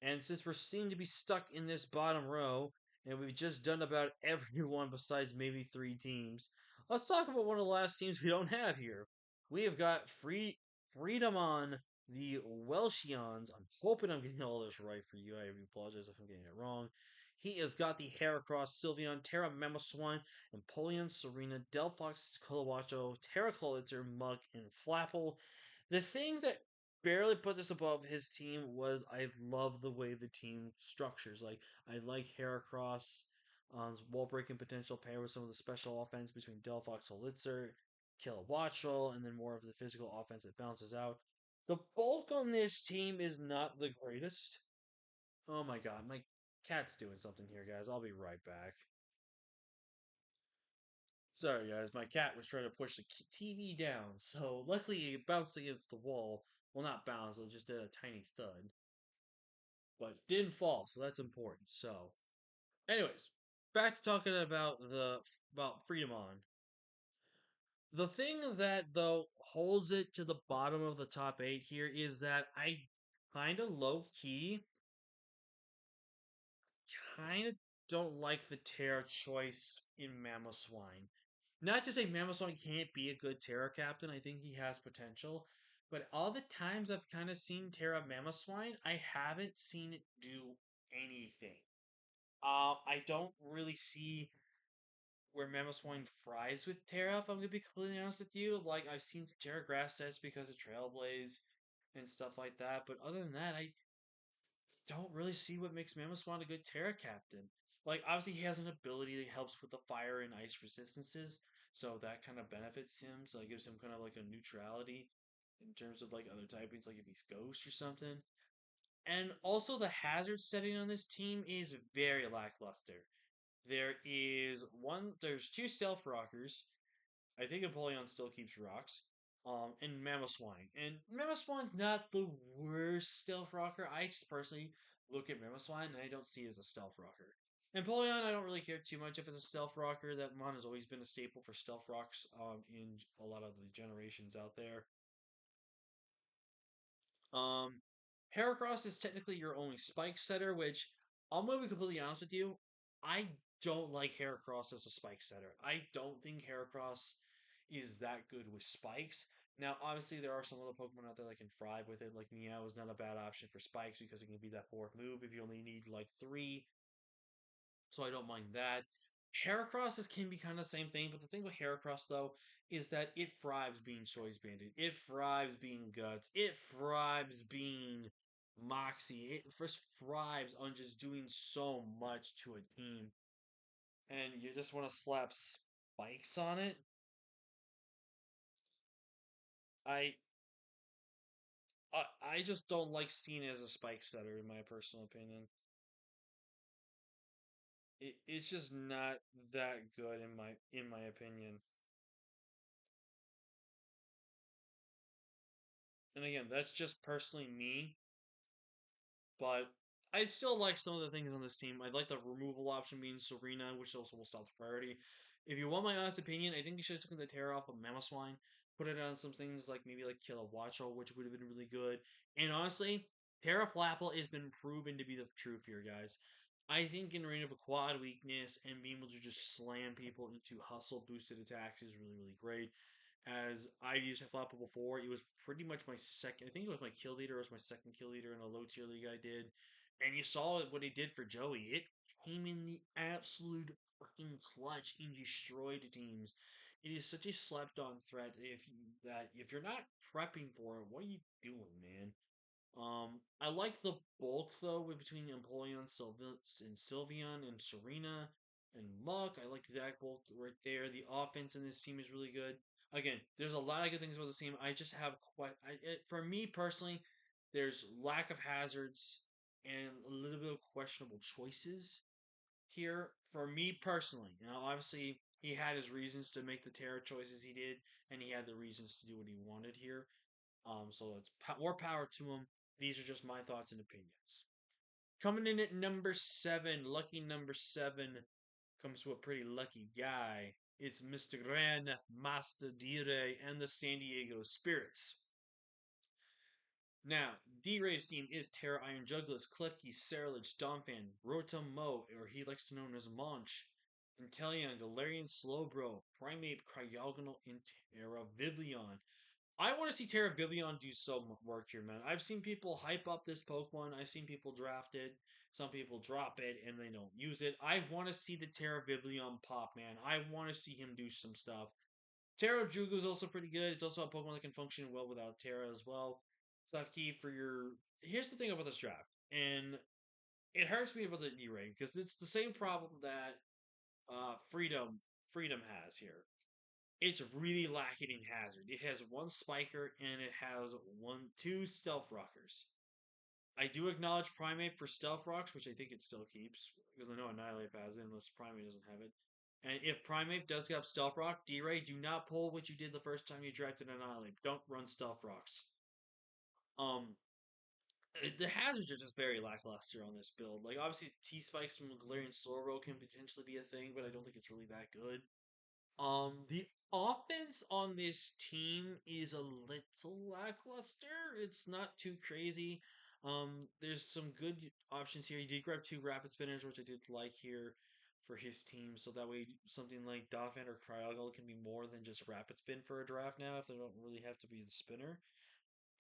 Speaker 1: And since we're seem to be stuck in this bottom row, and we've just done about everyone besides maybe 3 teams, let's talk about one of the last teams we don't have here. We have got Freedom on the Welshians. I'm hoping I'm getting all this right for you. I apologize if I'm getting it wrong. He has got the Heracross, Sylveon, Terra Mamoswine, Empoleon, Serena, Delphox, Colowacho, Terraclitzer, Mug, and Flapple. The thing that barely put this above his team was I love the way the team structures. Like I like Heracross, wall breaking potential pair with some of the special offense between Delphox and Litzer. kill a watch roll, and then more of the physical offense that balances out. The bulk on this team is not the greatest. Oh my god, my cat's doing something here, guys. I'll be right back. Sorry, guys, my cat was trying to push the TV down, so luckily it bounced against the wall. Well, not bounced, it just did a tiny thud. But didn't fall, so that's important. So, anyways, back to talking about Freedom On. The thing that though holds it to the bottom of the top 8 here is that I kind of low key kind of don't like the Terra choice in Mamoswine. Not to say Mamoswine can't be a good Terra captain, I think he has potential. But all the times I've kind of seen Terra Mamoswine, I haven't seen it do anything. I don't really see where Mamoswine fries with Terra, if I'm gonna be completely honest with you. Like, I've seen Terra grass sets because of Trailblaze and stuff like that, but other than that, I don't really see what makes Mamoswine a good Terra captain. Like, obviously, he has an ability that helps with the fire and ice resistances, so that kind of benefits him. So it gives him kind of like a neutrality in terms of like other typings, like if he's Ghost or something. And also, the hazard setting on this team is very lackluster. There's two Stealth Rockers. I think Empoleon still keeps rocks. And Mamoswine. And Mamoswine's not the worst stealth rocker. I just personally look at Mamoswine and I don't see it as a stealth rocker. Empoleon, I don't really care too much if it's a stealth rocker. That mon has always been a staple for stealth rocks in a lot of the generations out there. Um, Heracross is technically your only spike setter, which I'm gonna be completely honest with you. I don't like Heracross as a spike setter. I don't think Heracross is that good with spikes. Now, obviously, there are some other Pokemon out there that can thrive with it. Like Meow is not a bad option for spikes because it can be that fourth move if you only need like three, so I don't mind that. Heracross can be kind of the same thing, but the thing with Heracross though is that it thrives being Choice Banded. It thrives being Guts. It thrives being Moxie. It first thrives on just doing so much to a team, and you just want to slap spikes on it. I, I just don't like seeing it as a spike setter, in my personal opinion. It's just not that good in my opinion. And again, that's just personally me. But I still like some of the things on this team. I'd like the removal option being Serena, which also will stop the priority. If you want my honest opinion, I think you should have taken the Terra off of Mamoswine, put it on some things like maybe like Kill a Watchel, which would have been really good. And honestly, Terra Flapple has been proven to be the truth here, guys. I think in range of a quad weakness and being able to just slam people into hustle boosted attacks is really, really great. As I've used Flapple before, it was pretty much my second. I think it was my kill leader. It was my second kill leader in a low tier league I did, and you saw what he did for Joey. It came in the absolute fucking clutch and destroyed teams. It is such a slept on threat that if you're not prepping for it, what are you doing, man? I like the bulk though between Empoleon, and Sylveon and Serena and Muck. I like that bulk right there. The offense in this team is really good. Again, there's a lot of good things about this team. I just have for me personally, there's lack of hazards and a little bit of questionable choices here. For me personally, obviously he had his reasons to make the Terra choices he did, and he had the reasons to do what he wanted here. So it's more power to him. These are just my thoughts and opinions. Coming in at number 7, lucky number 7 comes to a pretty lucky guy. It's Mr. Gran Master Dire and the San Diego Spirits. Now, D-Ray's team is Terra Iron Juggless, Klefki, Sarilage, Donphan, Rotom or he likes to know as Monch, Inteleon, Galarian Slowbro, Primate, Cryogonal, and Terra Vivian. I want to see Terra Vivian do some work here, man. I've seen people hype up this Pokemon. I've seen people draft it. Some people drop it and they don't use it. I want to see the Terra Vivian pop, man. I want to see him do some stuff. Terra Jugu is also pretty good. It's also a Pokemon that can function well without Terra as well. So that's key for your. Here's the thing about this draft, and it hurts me about the D-Ray because it's the same problem that Freedom has here. It's really lacking in hazard. It has one spiker and it has two stealth rockers. I do acknowledge Primate for stealth rocks, which I think it still keeps because I know Annihilate has it unless Primate doesn't have it. And if Primate does have Stealth Rock, D-Ray, do not pull what you did the first time you drafted Annihilate. Don't run Stealth Rocks. Um, the hazards are just very lackluster on this build. Like, obviously, T spikes from Galarian Slowbro can potentially be a thing, but I don't think it's really that good. The offense on this team is a little lackluster. It's not too crazy. There's some good options here. You did grab two rapid spinners, which I did like here for his team, so that way something like Dauphin or Cryogonal can be more than just rapid spin for a draft now if they don't really have to be the spinner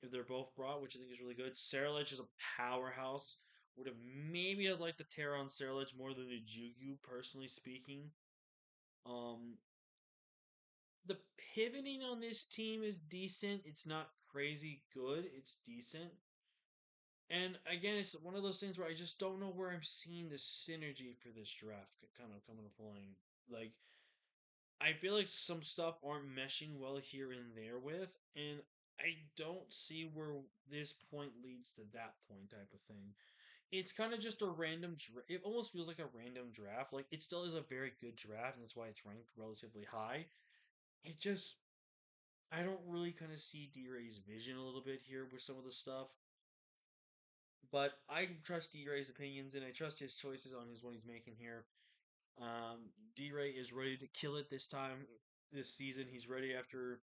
Speaker 1: if they're both brought, which I think is really good. Saralich is a powerhouse. Would have maybe I'd like the Terra on Saralich more than the Jugu, personally speaking. Um, the pivoting on this team is decent. It's not crazy good. It's decent. And again, it's one of those things where I just don't know where I'm seeing the synergy for this draft kind of coming to playing. Like, I feel like some stuff aren't meshing well here and there with, and I don't see where this point leads to that point type of thing. It's kind of just a random. It almost feels like a random draft. Like it still is a very good draft, and that's why it's ranked relatively high. It just I don't really kind of see D-Ray's vision a little bit here with some of the stuff. But I trust D-Ray's opinions and I trust his choices on his what he's making here. D-Ray is ready to kill it this time this season. He's ready after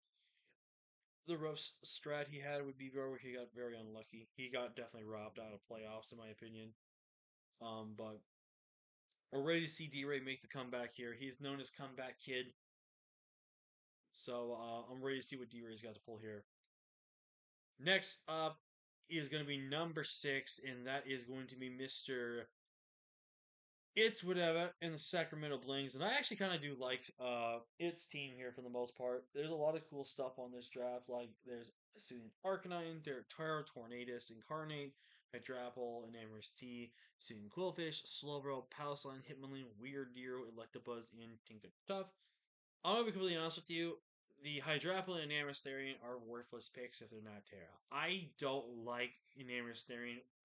Speaker 1: the rough strat he had with BBR where he got very unlucky. He got definitely robbed out of playoffs in my opinion. But we're ready to see D-Ray make the comeback here. He's known as Comeback Kid. So I'm ready to see what D-Ray's got to pull here. Next up is going to be number 6, and that is going to be Mr. It's Whatever in the Sacramento Blings. And I actually kind of do like its team here for the most part. There's a lot of cool stuff on this draft. Like there's Student Arcanine, Terra, Tornadus, Incarnate, Hydrapple, Enamorous T, Student Quillfish, Slowbro, Palisade, Hitmonlee, Weird Deer, Electabuzz, and Tinkertuff. I'm gonna be completely honest with you. The Hydrapple and Enamorous are worthless picks if they're not Terra. I don't like Enamorous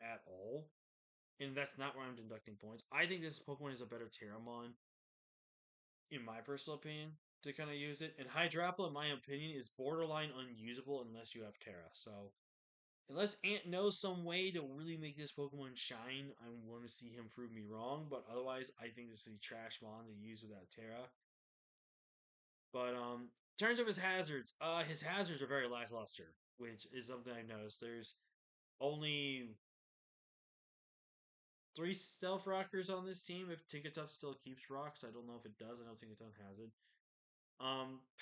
Speaker 1: at all, and that's not where I'm deducting points. I think this Pokemon is a better Terramon, in my personal opinion, to kind of use it. And Hydrapple, in my opinion, is borderline unusable unless you have Terra. So, unless Ant knows some way to really make this Pokemon shine, I want to see him prove me wrong. But otherwise, I think this is a trash mon to use without Terra. But in terms of his hazards are very lackluster, which is something I've noticed. There's only three stealth rockers on this team. If Tinkertuff still keeps rocks, I don't know if it does. I know Tinkertuff has it.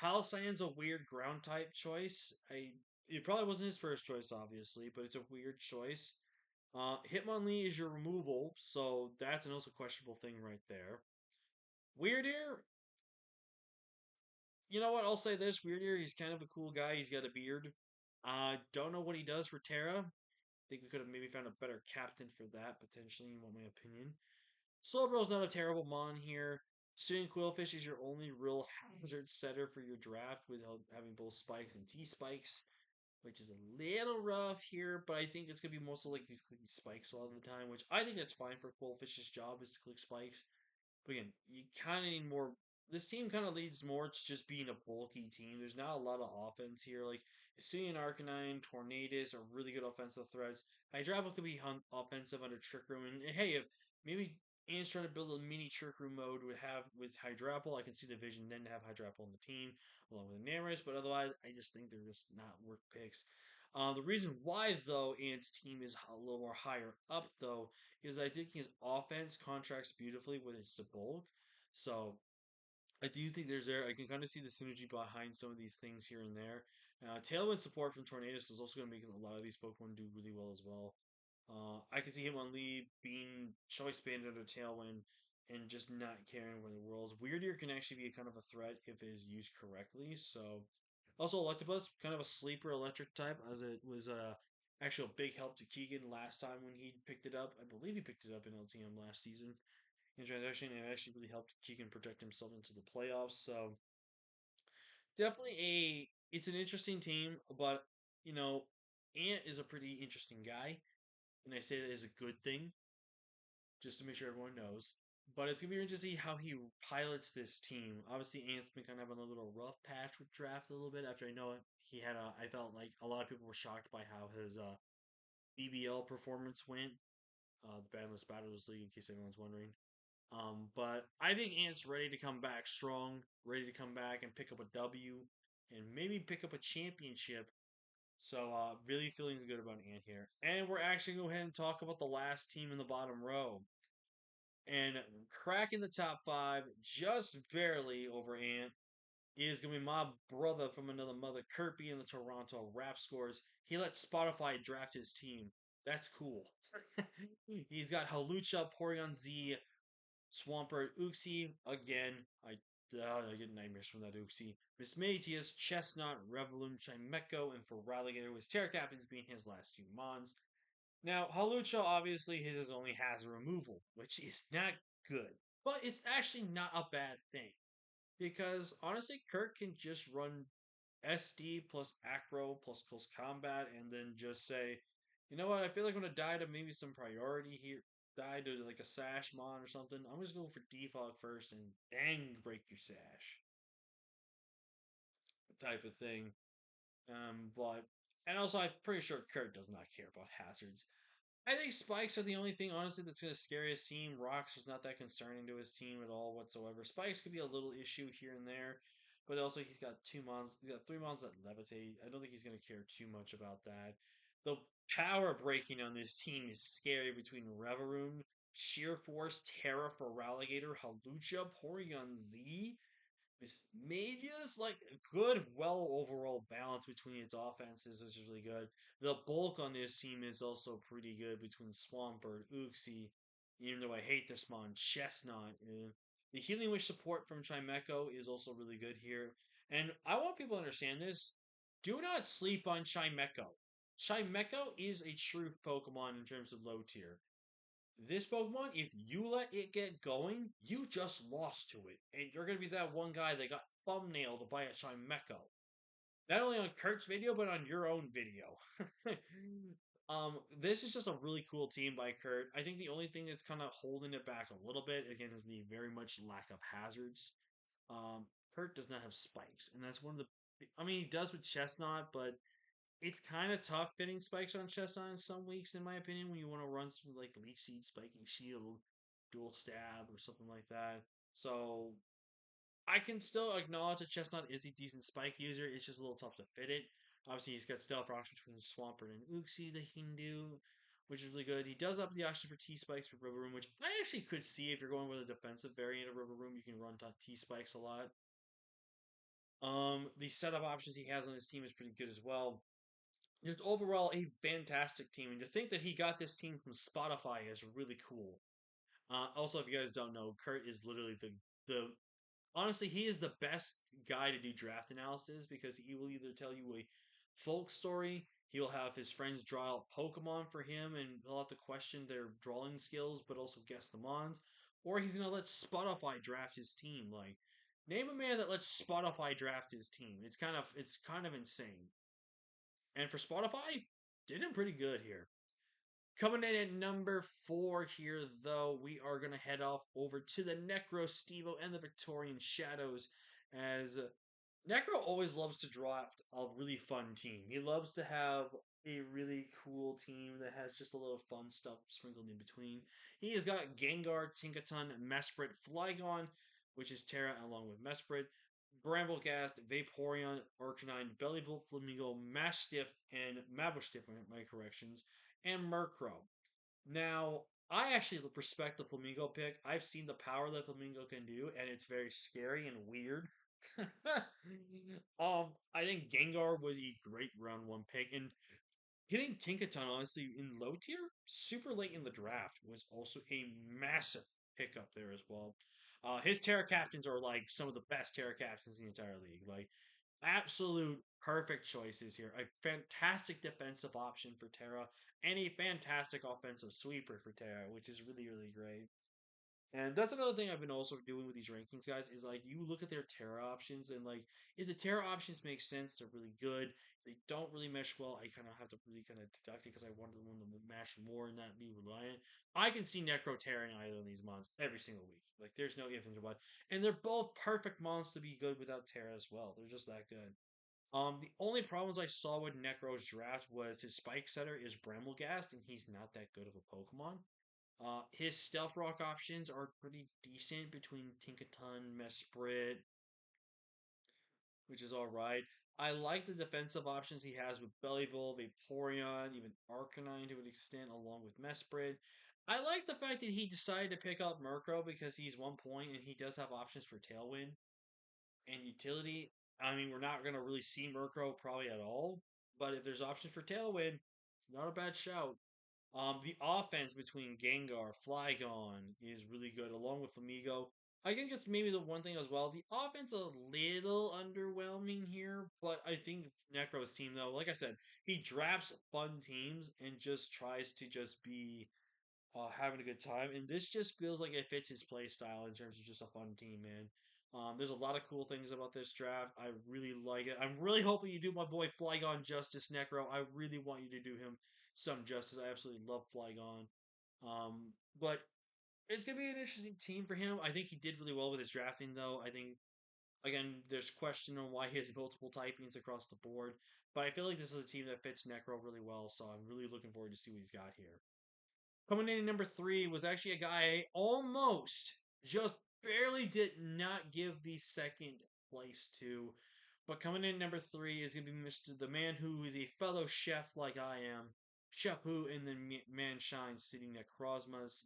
Speaker 1: Palisade's a weird ground type choice. It probably wasn't his first choice, obviously, but it's a weird choice. Hitmonlee is your removal, so that's an also questionable thing right there. Weird Ear, you know what? I'll say this: Weird Ear, he's kind of a cool guy. He's got a beard. Don't know what he does for Terra. Think we could have maybe found a better captain for that potentially, in my opinion. Slowbro's not a terrible mon here. Student Quillfish is your only real hazard setter for your draft with having both spikes and T spikes, which is a little rough here, but I think it's gonna be mostly like these clicking spikes a lot of the time, which I think that's fine for Quillfish's job is to click spikes. But again, you kind of need more. This team kind of leads more to just being a bulky team. There's not a lot of offense here. Like Hisuian Arcanine, Tornadus are really good offensive threats. Hydrapple could be offensive under Trick Room. And hey, if maybe Ian's trying to build a mini Trick Room mode with Hydrapple, I can see the vision then to have Hydrapple on the team along with Naris. But otherwise, I just think they're just not worth picks. The reason why, though, Ant's team is a little more higher up, though, is I think his offense contracts beautifully with its bulk. So I do think there's there. I can kind of see the synergy behind some of these things here and there. Tailwind support from Tornadus is also going to make a lot of these Pokemon do really well as well. I can see him on lead being choice banned under Tailwind and just not caring where the world's. Weirdier can actually be a kind of a threat if it is used correctly. So, also Electabuzz, kind of a sleeper electric type, as it was actually a big help to Keegan last time when he picked it up. I believe he picked it up in LTM last season in transaction, and it actually really helped Keegan project himself into the playoffs. So definitely a it's an interesting team, but you know, Ant is a pretty interesting guy, and I say that as a good thing, just to make sure everyone knows. But it's gonna be interesting to see how he pilots this team. Obviously, Ant's been kind of having a little rough patch with draft a little bit after I know it. He had a. I felt like a lot of people were shocked by how his BBL performance went. The Bandless Battlers League, in case anyone's wondering. But I think Ant's ready to come back strong, ready to come back and pick up a W, and maybe pick up a championship. So, really feeling good about Ant here. And we're actually going to go ahead and talk about the last team in the bottom row. And cracking the top five, just barely over Ant, is going to be my brother from another mother, Kirby in the Toronto Rap Scores. He let Spotify draft his team. That's cool. He's got Halucha, Porygon Z, Swampert, Uxie, again. I get nightmares from that Uxie. Mismagius, Chestnut, Revelum, Chimecho, and for Ralligator, with Terra Captains being his last two Mons. Now, Halucha, obviously, his is only has removal, which is not good. But it's actually not a bad thing. Because, honestly, Kirk can just run SD plus Acro plus Close Combat and then just say, you know what, I feel like I'm going to die to maybe some priority here. Die to like a Sash Mon or something. I'm just going for Defog first and bang, break your Sash type of thing. But, and also, I'm pretty sure Kurt does not care about hazards. I think spikes are the only thing, honestly, that's going to scare his team. Rocks is not that concerning to his team at all whatsoever. Spikes could be a little issue here and there, but also he's got two mons. He's got three mons that levitate. I don't think he's going to care too much about that. The power breaking on this team is scary between Reverum, Sheer Force, Terra for Ralligator, Halucha, Porygon Z, Miss Magia's like a good, well overall balance between its offenses is really good. The bulk on this team is also pretty good between Swampert, Uxie, even though I hate this mon, Chestnut. The Healing Wish support from Chimecho is also really good here. And I want people to understand this. Do not sleep on Chimecho. Chimecho is a truth Pokemon in terms of low tier. This Pokemon, if you let it get going, you just lost to it. And you're going to be that one guy that got thumbnailed by a Chimecho. Not only on Kurt's video, but on your own video. This is just a really cool team by Kurt. I think the only thing that's kind of holding it back a little bit, again, is the very much lack of hazards. Um, Kurt does not have spikes, and that's one of the. I mean, he does with Chestnut, but it's kind of tough fitting spikes on Chestnut in some weeks, in my opinion, when you want to run some like Leech Seed, Spiking Shield, Dual Stab, or something like that. So I can still acknowledge that Chestnut is a decent spike user. It's just a little tough to fit it. Obviously, he's got Stealth Rocks between Swampert and Uxie that he can do, which is really good. He does up the option for T Spikes for River Room, which I actually could see if you're going with a defensive variant of River Room. You can run T Spikes a lot. The setup options he has on his team is pretty good as well. Just overall a fantastic team, and to think that he got this team from Spotify is really cool. Also, if you guys don't know, Kurt is literally the honestly he is the best guy to do draft analysis because he will either tell you a folk story, he'll have his friends draw out Pokemon for him, and he'll have to question their drawing skills, but also guess the mons, or he's gonna let Spotify draft his team. Like, name a man that lets Spotify draft his team. It's kind of insane. And for Spotify, did him pretty good here. Coming in at number four here, though, we are going to head off over to the Necro Stevo and the Victorian Shadows, as Necro always loves to draft a really fun team. He loves to have a really cool team that has just a little fun stuff sprinkled in between. He has got Gengar, Tinkaton, Mesprit, Flygon, which is Terra along with Mesprit, Bramblegast, Vaporeon, Arcanine, Bellibolt, Flamingo, Mastiff, and Mabustiff, my corrections, and Murkrow. Now, I actually respect the Flamingo pick. I've seen the power that Flamingo can do, and it's very scary and weird. I think Gengar was a great round one pick, and hitting Tinkaton, honestly, in low tier, super late in the draft, was also a massive pickup there as well. His Terra Captains are like some of the best Terra Captains in the entire league. Like, absolute perfect choices here. A fantastic defensive option for Terra, and a fantastic offensive sweeper for Terra, which is really, really great. And that's another thing I've been also doing with these rankings, guys, is like you look at their Terra options and like if the Terra options make sense, they're really good. They don't really mesh well. I kind of have to really kind of deduct it because I wanted them to mesh more and not be reliant. I can see Necro tearing either of these mons every single week. Like there's no ifs and buts, and they're both perfect mons to be good without Terra as well. They're just that good. The only problems I saw with Necro's draft was his Spike Setter is Bramblegast, and he's not that good of a Pokemon. His Stealth Rock options are pretty decent between Tinkaton, Mesprit, which is alright. I like the defensive options he has with Belly Bowl, Vaporeon, even Arcanine to an extent, along with Mesprit. I like the fact that he decided to pick up Murkrow because he's 1 point and he does have options for Tailwind and utility. I mean, we're not going to really see Murkrow probably at all, but if there's options for Tailwind, not a bad shout. The offense between Gengar, Flygon is really good, along with Flamigo. I think it's maybe the one thing as well. The offense a little underwhelming here, but I think Necro's team though, like I said, he drafts fun teams and just tries to just be having a good time. And this just feels like it fits his play style in terms of just a fun team, man. There's a lot of cool things about this draft. I really like it. I'm really hoping you do my boy Flygon justice, Necro. I really want you to do him some justice. I absolutely love Flygon. But it's gonna be an interesting team for him. I think he did really well with his drafting, though. I think again, there's question on why he has multiple typings across the board. But I feel like this is a team that fits Necro really well, so I'm really looking forward to see what he's got here. Coming in at number three was actually a guy I almost just barely did not give the second place to. But coming in at number three is going to be Mr. The man who is a fellow chef like I am. Chef Who and then Man Shine sitting at Crosmas.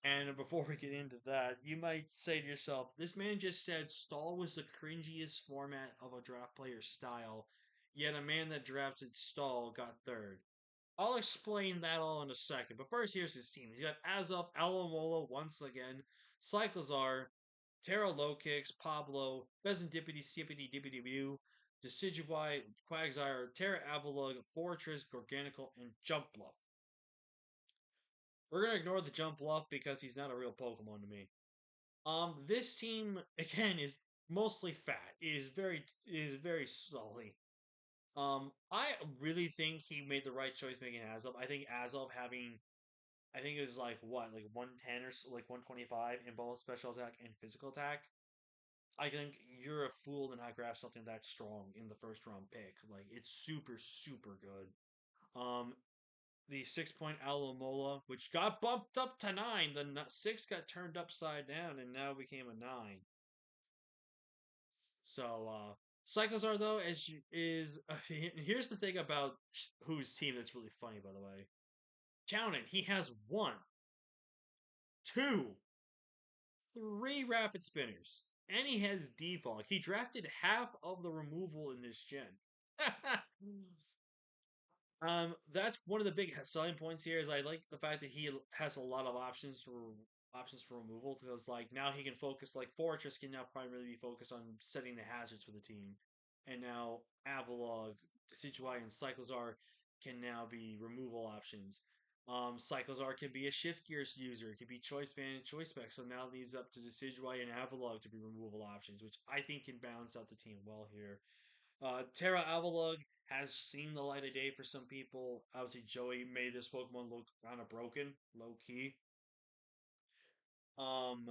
Speaker 1: And before we get into that, you might say to yourself, this man just said Stall was the cringiest format of a draft player's style, yet a man that drafted Stall got third. I'll explain that all in a second. But first, here's his team. He's got Azov, Alamola once again, Cyclizar, Terra Lokix, Pablo, Pheasantipity, Sippity Dippity Doo, Decidueye, Quagsire, Terra Avalug, Fortress, Gorganical, and Jump Bluff. We're gonna ignore the Jump Bluff because he's not a real Pokemon to me. This team again is mostly fat. It is very sully. I really think he made the right choice making Azov. I think Azov having I think it was like what, like 110 or so, like 125 in both special attack and physical attack. I think you're a fool to not grab something that strong in the first round pick. Like it's super, super good. The 6 point Alomola, which got bumped up to nine. The six got turned upside down and now became a nine. So Cyclizar though is here's the thing about whose team that's really funny by the way. Count it. He has one, two, three rapid spinners, and he has defog. He drafted half of the removal in this gen. That's one of the big selling points here. Is I like the fact that he has a lot of options for removal because like now he can focus like Fortress can now primarily be focused on setting the hazards for the team, and now Avalog, Decidueye, and Cyclizar can now be removal options. Cyclizar can be a shift gears user. It can be choice band and choice spec. So now leaves up to Decidueye and Avalog to be removal options, which I think can balance out the team well here. Terra Avalug has seen the light of day for some people. Obviously, Joey made this Pokemon look kind of broken, low key. Um,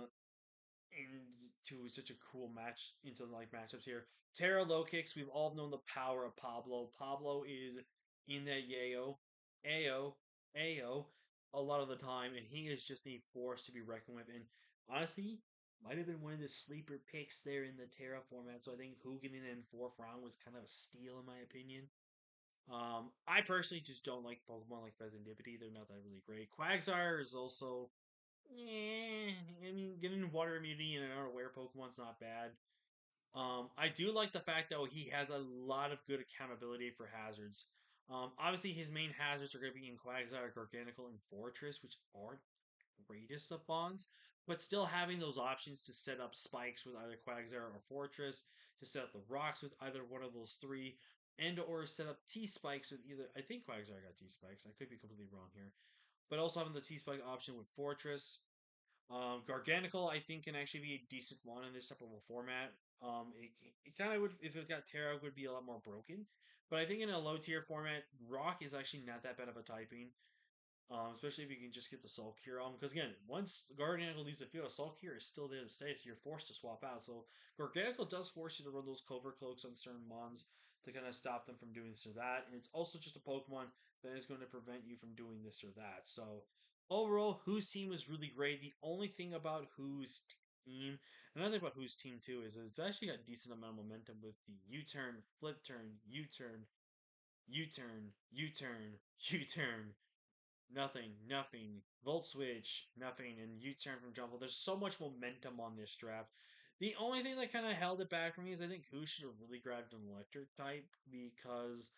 Speaker 1: into such a cool match into like matchups here. Terra low kicks. We've all known the power of Pablo. Pablo is in that yayo, ao, ao a lot of the time, and he is just a force to be reckoned with. And honestly, might have been one of the sleeper picks there in the Terra format. So I think Hugin in fourth round was kind of a steal in my opinion. I personally just don't like Pokemon like Pheasantipity. They're not that really great. Quagsire is also, I mean, getting water immunity and an unaware Pokemon's not bad. I do like the fact though he has a lot of good accountability for hazards. Obviously his main hazards are going to be in Quagsire, Garganacl, and Fortress, which aren't greatest of bonds, but still having those options to set up spikes with either Quagsire or Fortress, to set up the rocks with either one of those three, and or set up T spikes with either. I think Quagsire got T spikes. I could be completely wrong here, but also having the T spike option with Fortress. Garganical, I think, can actually be a decent one in this type of a format. It kind of would, if it got Terra, would be a lot more broken. But I think in a low tier format, Rock is actually not that bad of a typing. Especially if you can just get the Soul Cure on. Because again, once Garganical leaves the field, Soul Cure is still there to stay, so you're forced to swap out. So Garganical does force you to run those Covert Cloaks on certain mons to kind of stop them from doing this or that. And it's also just a Pokemon that is going to prevent you from doing this or that. So overall, Who's team was really great. The only thing about Who's team, another thing about Who's team too, is that it's actually got decent amount of momentum with the U-turn, flip turn, U-turn, U-turn, U-turn, U-turn, nothing, nothing. Volt switch, nothing, and U-turn from jumble. There's so much momentum on this draft. The only thing that kind of held it back for me is I think who should have really grabbed an electric type because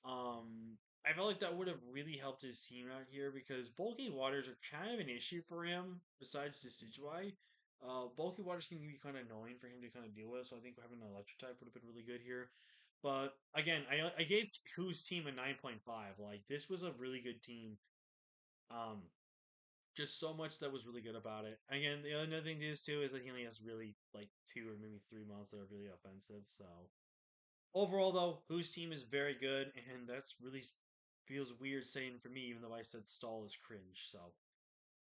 Speaker 1: I felt like that would have really helped his team out here because bulky waters are kind of an issue for him besides Decidueye. Bulky waters can be kind of annoying for him to kind of deal with, so I think having an electric type would have been really good here. But again, I gave Who's team a 9.5. Like this was a really good team. Um, just so much that was really good about it. Again, the other thing is too is that he only has really like 2 or maybe 3 months that are really offensive. So overall, though, Whose team is very good, and that's really feels weird saying for me, even though I said Stall is cringe. So,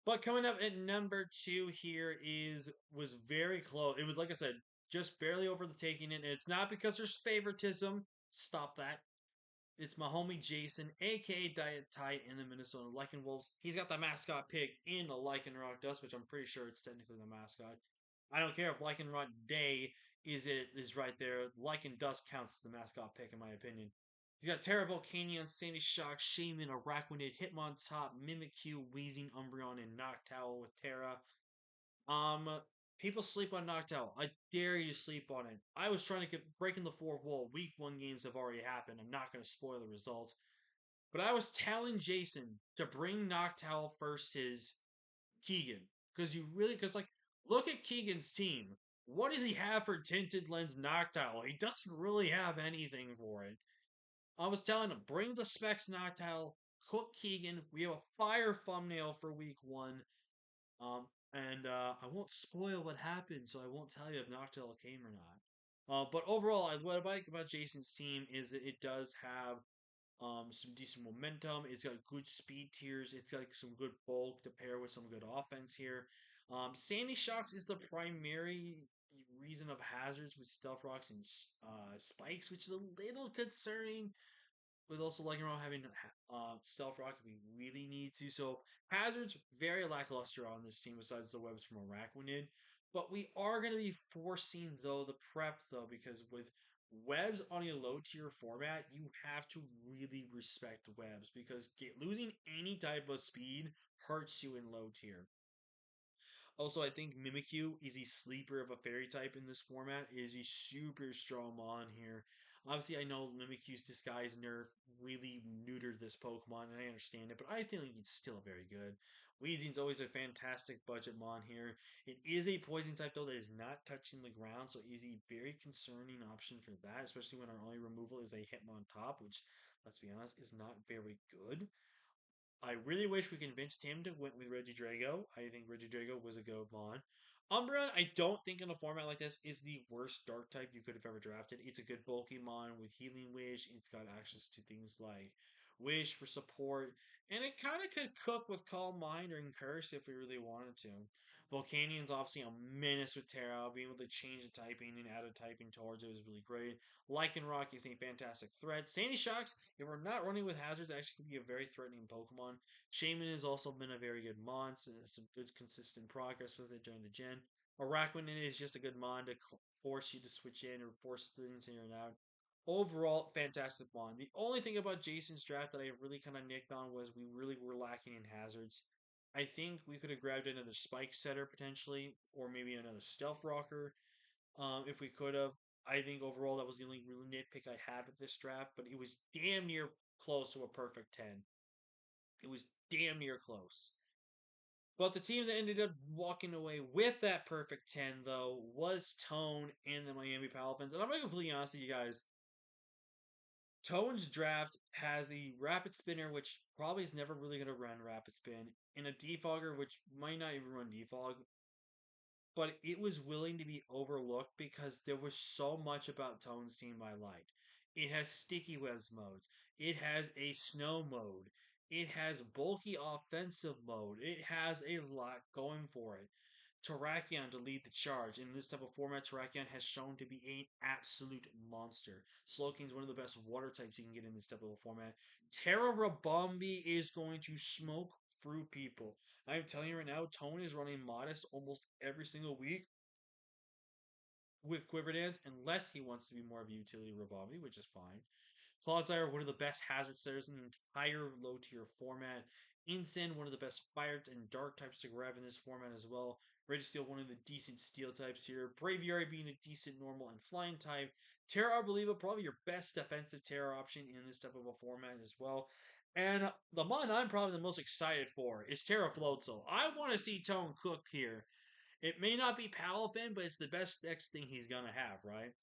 Speaker 1: but coming up at number two here is was very close. It was like I said, just barely over the taking it, and it's not because there's favoritism. Stop that. It's my homie Jason, aka Diet Tight, in the Minnesota Lycan Wolves. He's got the mascot pick in the Lycanroc Dust, which I'm pretty sure it's technically the mascot. I don't care if Lycanroc Day is right there. Lycan Dust counts as the mascot pick, in my opinion. He's got Terra Volcanion, Sandy Shock, Shaman, Araquanid, Hitmontop, Mimikyu, Weezing, Umbreon, and Noctowl with Terra. Um, People sleep on Noctowl. I dare you to sleep on it. I was trying to get breaking the fourth wall. Week one games have already happened. I'm not going to spoil the results. But I was telling Jason to bring Noctowl versus Keegan. Because like, look at Keegan's team. What does he have for Tinted Lens Noctowl? He doesn't really have anything for it. I was telling him, bring the specs Noctowl, cook Keegan. We have a fire thumbnail for week one. Um, and I won't spoil what happened, so I won't tell you if Noctowl came or not. But overall, what I like about Jason's team is that it does have some decent momentum. It's got good speed tiers. It's got like, some good bulk to pair with some good offense here. Sandy Shocks is the primary reason of hazards with Stealth Rocks and Spikes, which is a little concerning with also liking around having stealth rock if we really need to. So hazards very lackluster on this team besides the webs from Araquanid. But we are going to be forcing though the prep though because with webs on a low tier format, you have to really respect webs because losing any type of speed hurts you in low tier. Also, I think Mimikyu is a sleeper of a fairy type in this format. It is a super strong mon here. Obviously, I know Mimikyu's disguise nerf really neutered this Pokemon, and I understand it, but I still think it's still very good. Weezing's always a fantastic budget mon here. It is a poison type, though, that is not touching the ground, so it is a very concerning option for that, especially when our only removal is a Hitmontop, which, let's be honest, is not very good. I really wish we convinced him to went with Regidrago. I think Regidrago was a go mon. Umbreon, I don't think in a format like this is the worst dark type you could have ever drafted. It's a good bulky mon with Healing Wish. It's got access to things like Wish for support, and it kind of could cook with Calm Mind or Curse if we really wanted to. Volcanion's obviously a menace with Terra. Being able to change the typing and add a typing towards it is really great. Lycanroc is a fantastic threat. Sandy Shocks, if we're not running with hazards, actually can be a very threatening Pokemon. Shaman has also been a very good mon, so some good consistent progress with it during the gen. Araquanid is just a good mon to force you to switch in or force things in and out. Overall, fantastic mon. The only thing about Jason's draft that I really kind of nicked on was we really were lacking in hazards. I think we could have grabbed another spike setter potentially, or maybe another stealth rocker if we could have. I think overall that was the only real nitpick I had with this draft, but it was damn near close to a perfect 10. It was damn near close. But the team that ended up walking away with that perfect 10, though, was Tone and the Miami Dolphins. And I'm going to be completely honest with you guys. Tone's draft has a rapid spinner, which probably is never really going to run rapid spin, and a defogger, which might not even run defog, but it was willing to be overlooked because there was so much about Tone's team I liked. It has sticky webs modes. It has a snow mode. It has bulky offensive mode. It has a lot going for it. Terrakion to lead the charge. In this type of format, Terrakion has shown to be an absolute monster. Slowking is one of the best water types you can get in this type of a format. Terra Rabombi is going to smoke through people. I'm telling you right now, Tone is running Modest almost every single week with Quiver Dance, unless he wants to be more of a utility Rabombi, which is fine. Clodsire, one of the best hazard slayers in the entire low tier format. Incin, one of the best fire and dark types to grab in this format as well. Registeel, one of the decent steel types here. Braviary being a decent normal and flying type. Terra Arboliva, probably your best defensive Terra option in this type of a format as well. And the mon I'm probably the most excited for is Terra Floatzel. I want to see Tone cook here. It may not be Palafin, but it's the best next thing he's gonna have, right?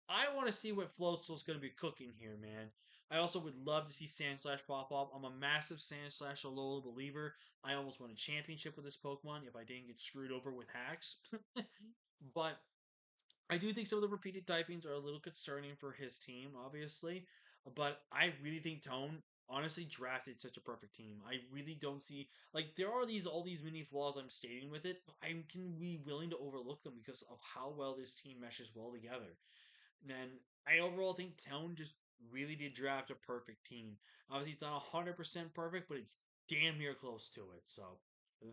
Speaker 1: I want to see what Floatzel's gonna be cooking here, man. I also would love to see Sandslash pop up. I'm a massive Sandslash Alola believer. I almost won a championship with this Pokemon if I didn't get screwed over with hacks. But I do think some of the repeated typings are a little concerning for his team, obviously. But I really think Tone honestly drafted such a perfect team. I really don't see like there are these all these mini flaws I'm stating with it, but I can be willing to overlook them because of how well this team meshes well together. And I overall think Tone just really did draft a perfect team. Obviously, it's not 100% perfect, but it's damn near close to it. So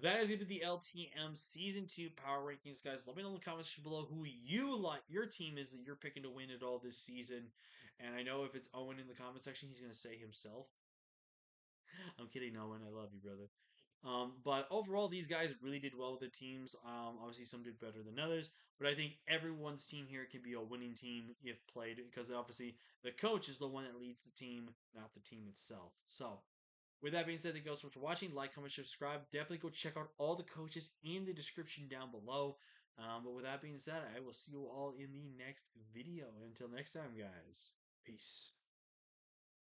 Speaker 1: that is going to be the LTM Season 2 Power Rankings, guys. Let me know in the comments section below who you like, your team is that you're picking to win it all this season. And I know if it's Owen in the comment section, he's going to say himself. I'm kidding, Owen. I love you, brother. But overall, these guys really did well with their teams. Obviously, some did better than others, but I think everyone's team here can be a winning team if played because obviously the coach is the one that leads the team, not the team itself. So, with that being said, thank you guys so much for watching. Like, comment, subscribe. Definitely go check out all the coaches in the description down below. But with that being said, I will see you all in the next video. Until next time, guys. Peace.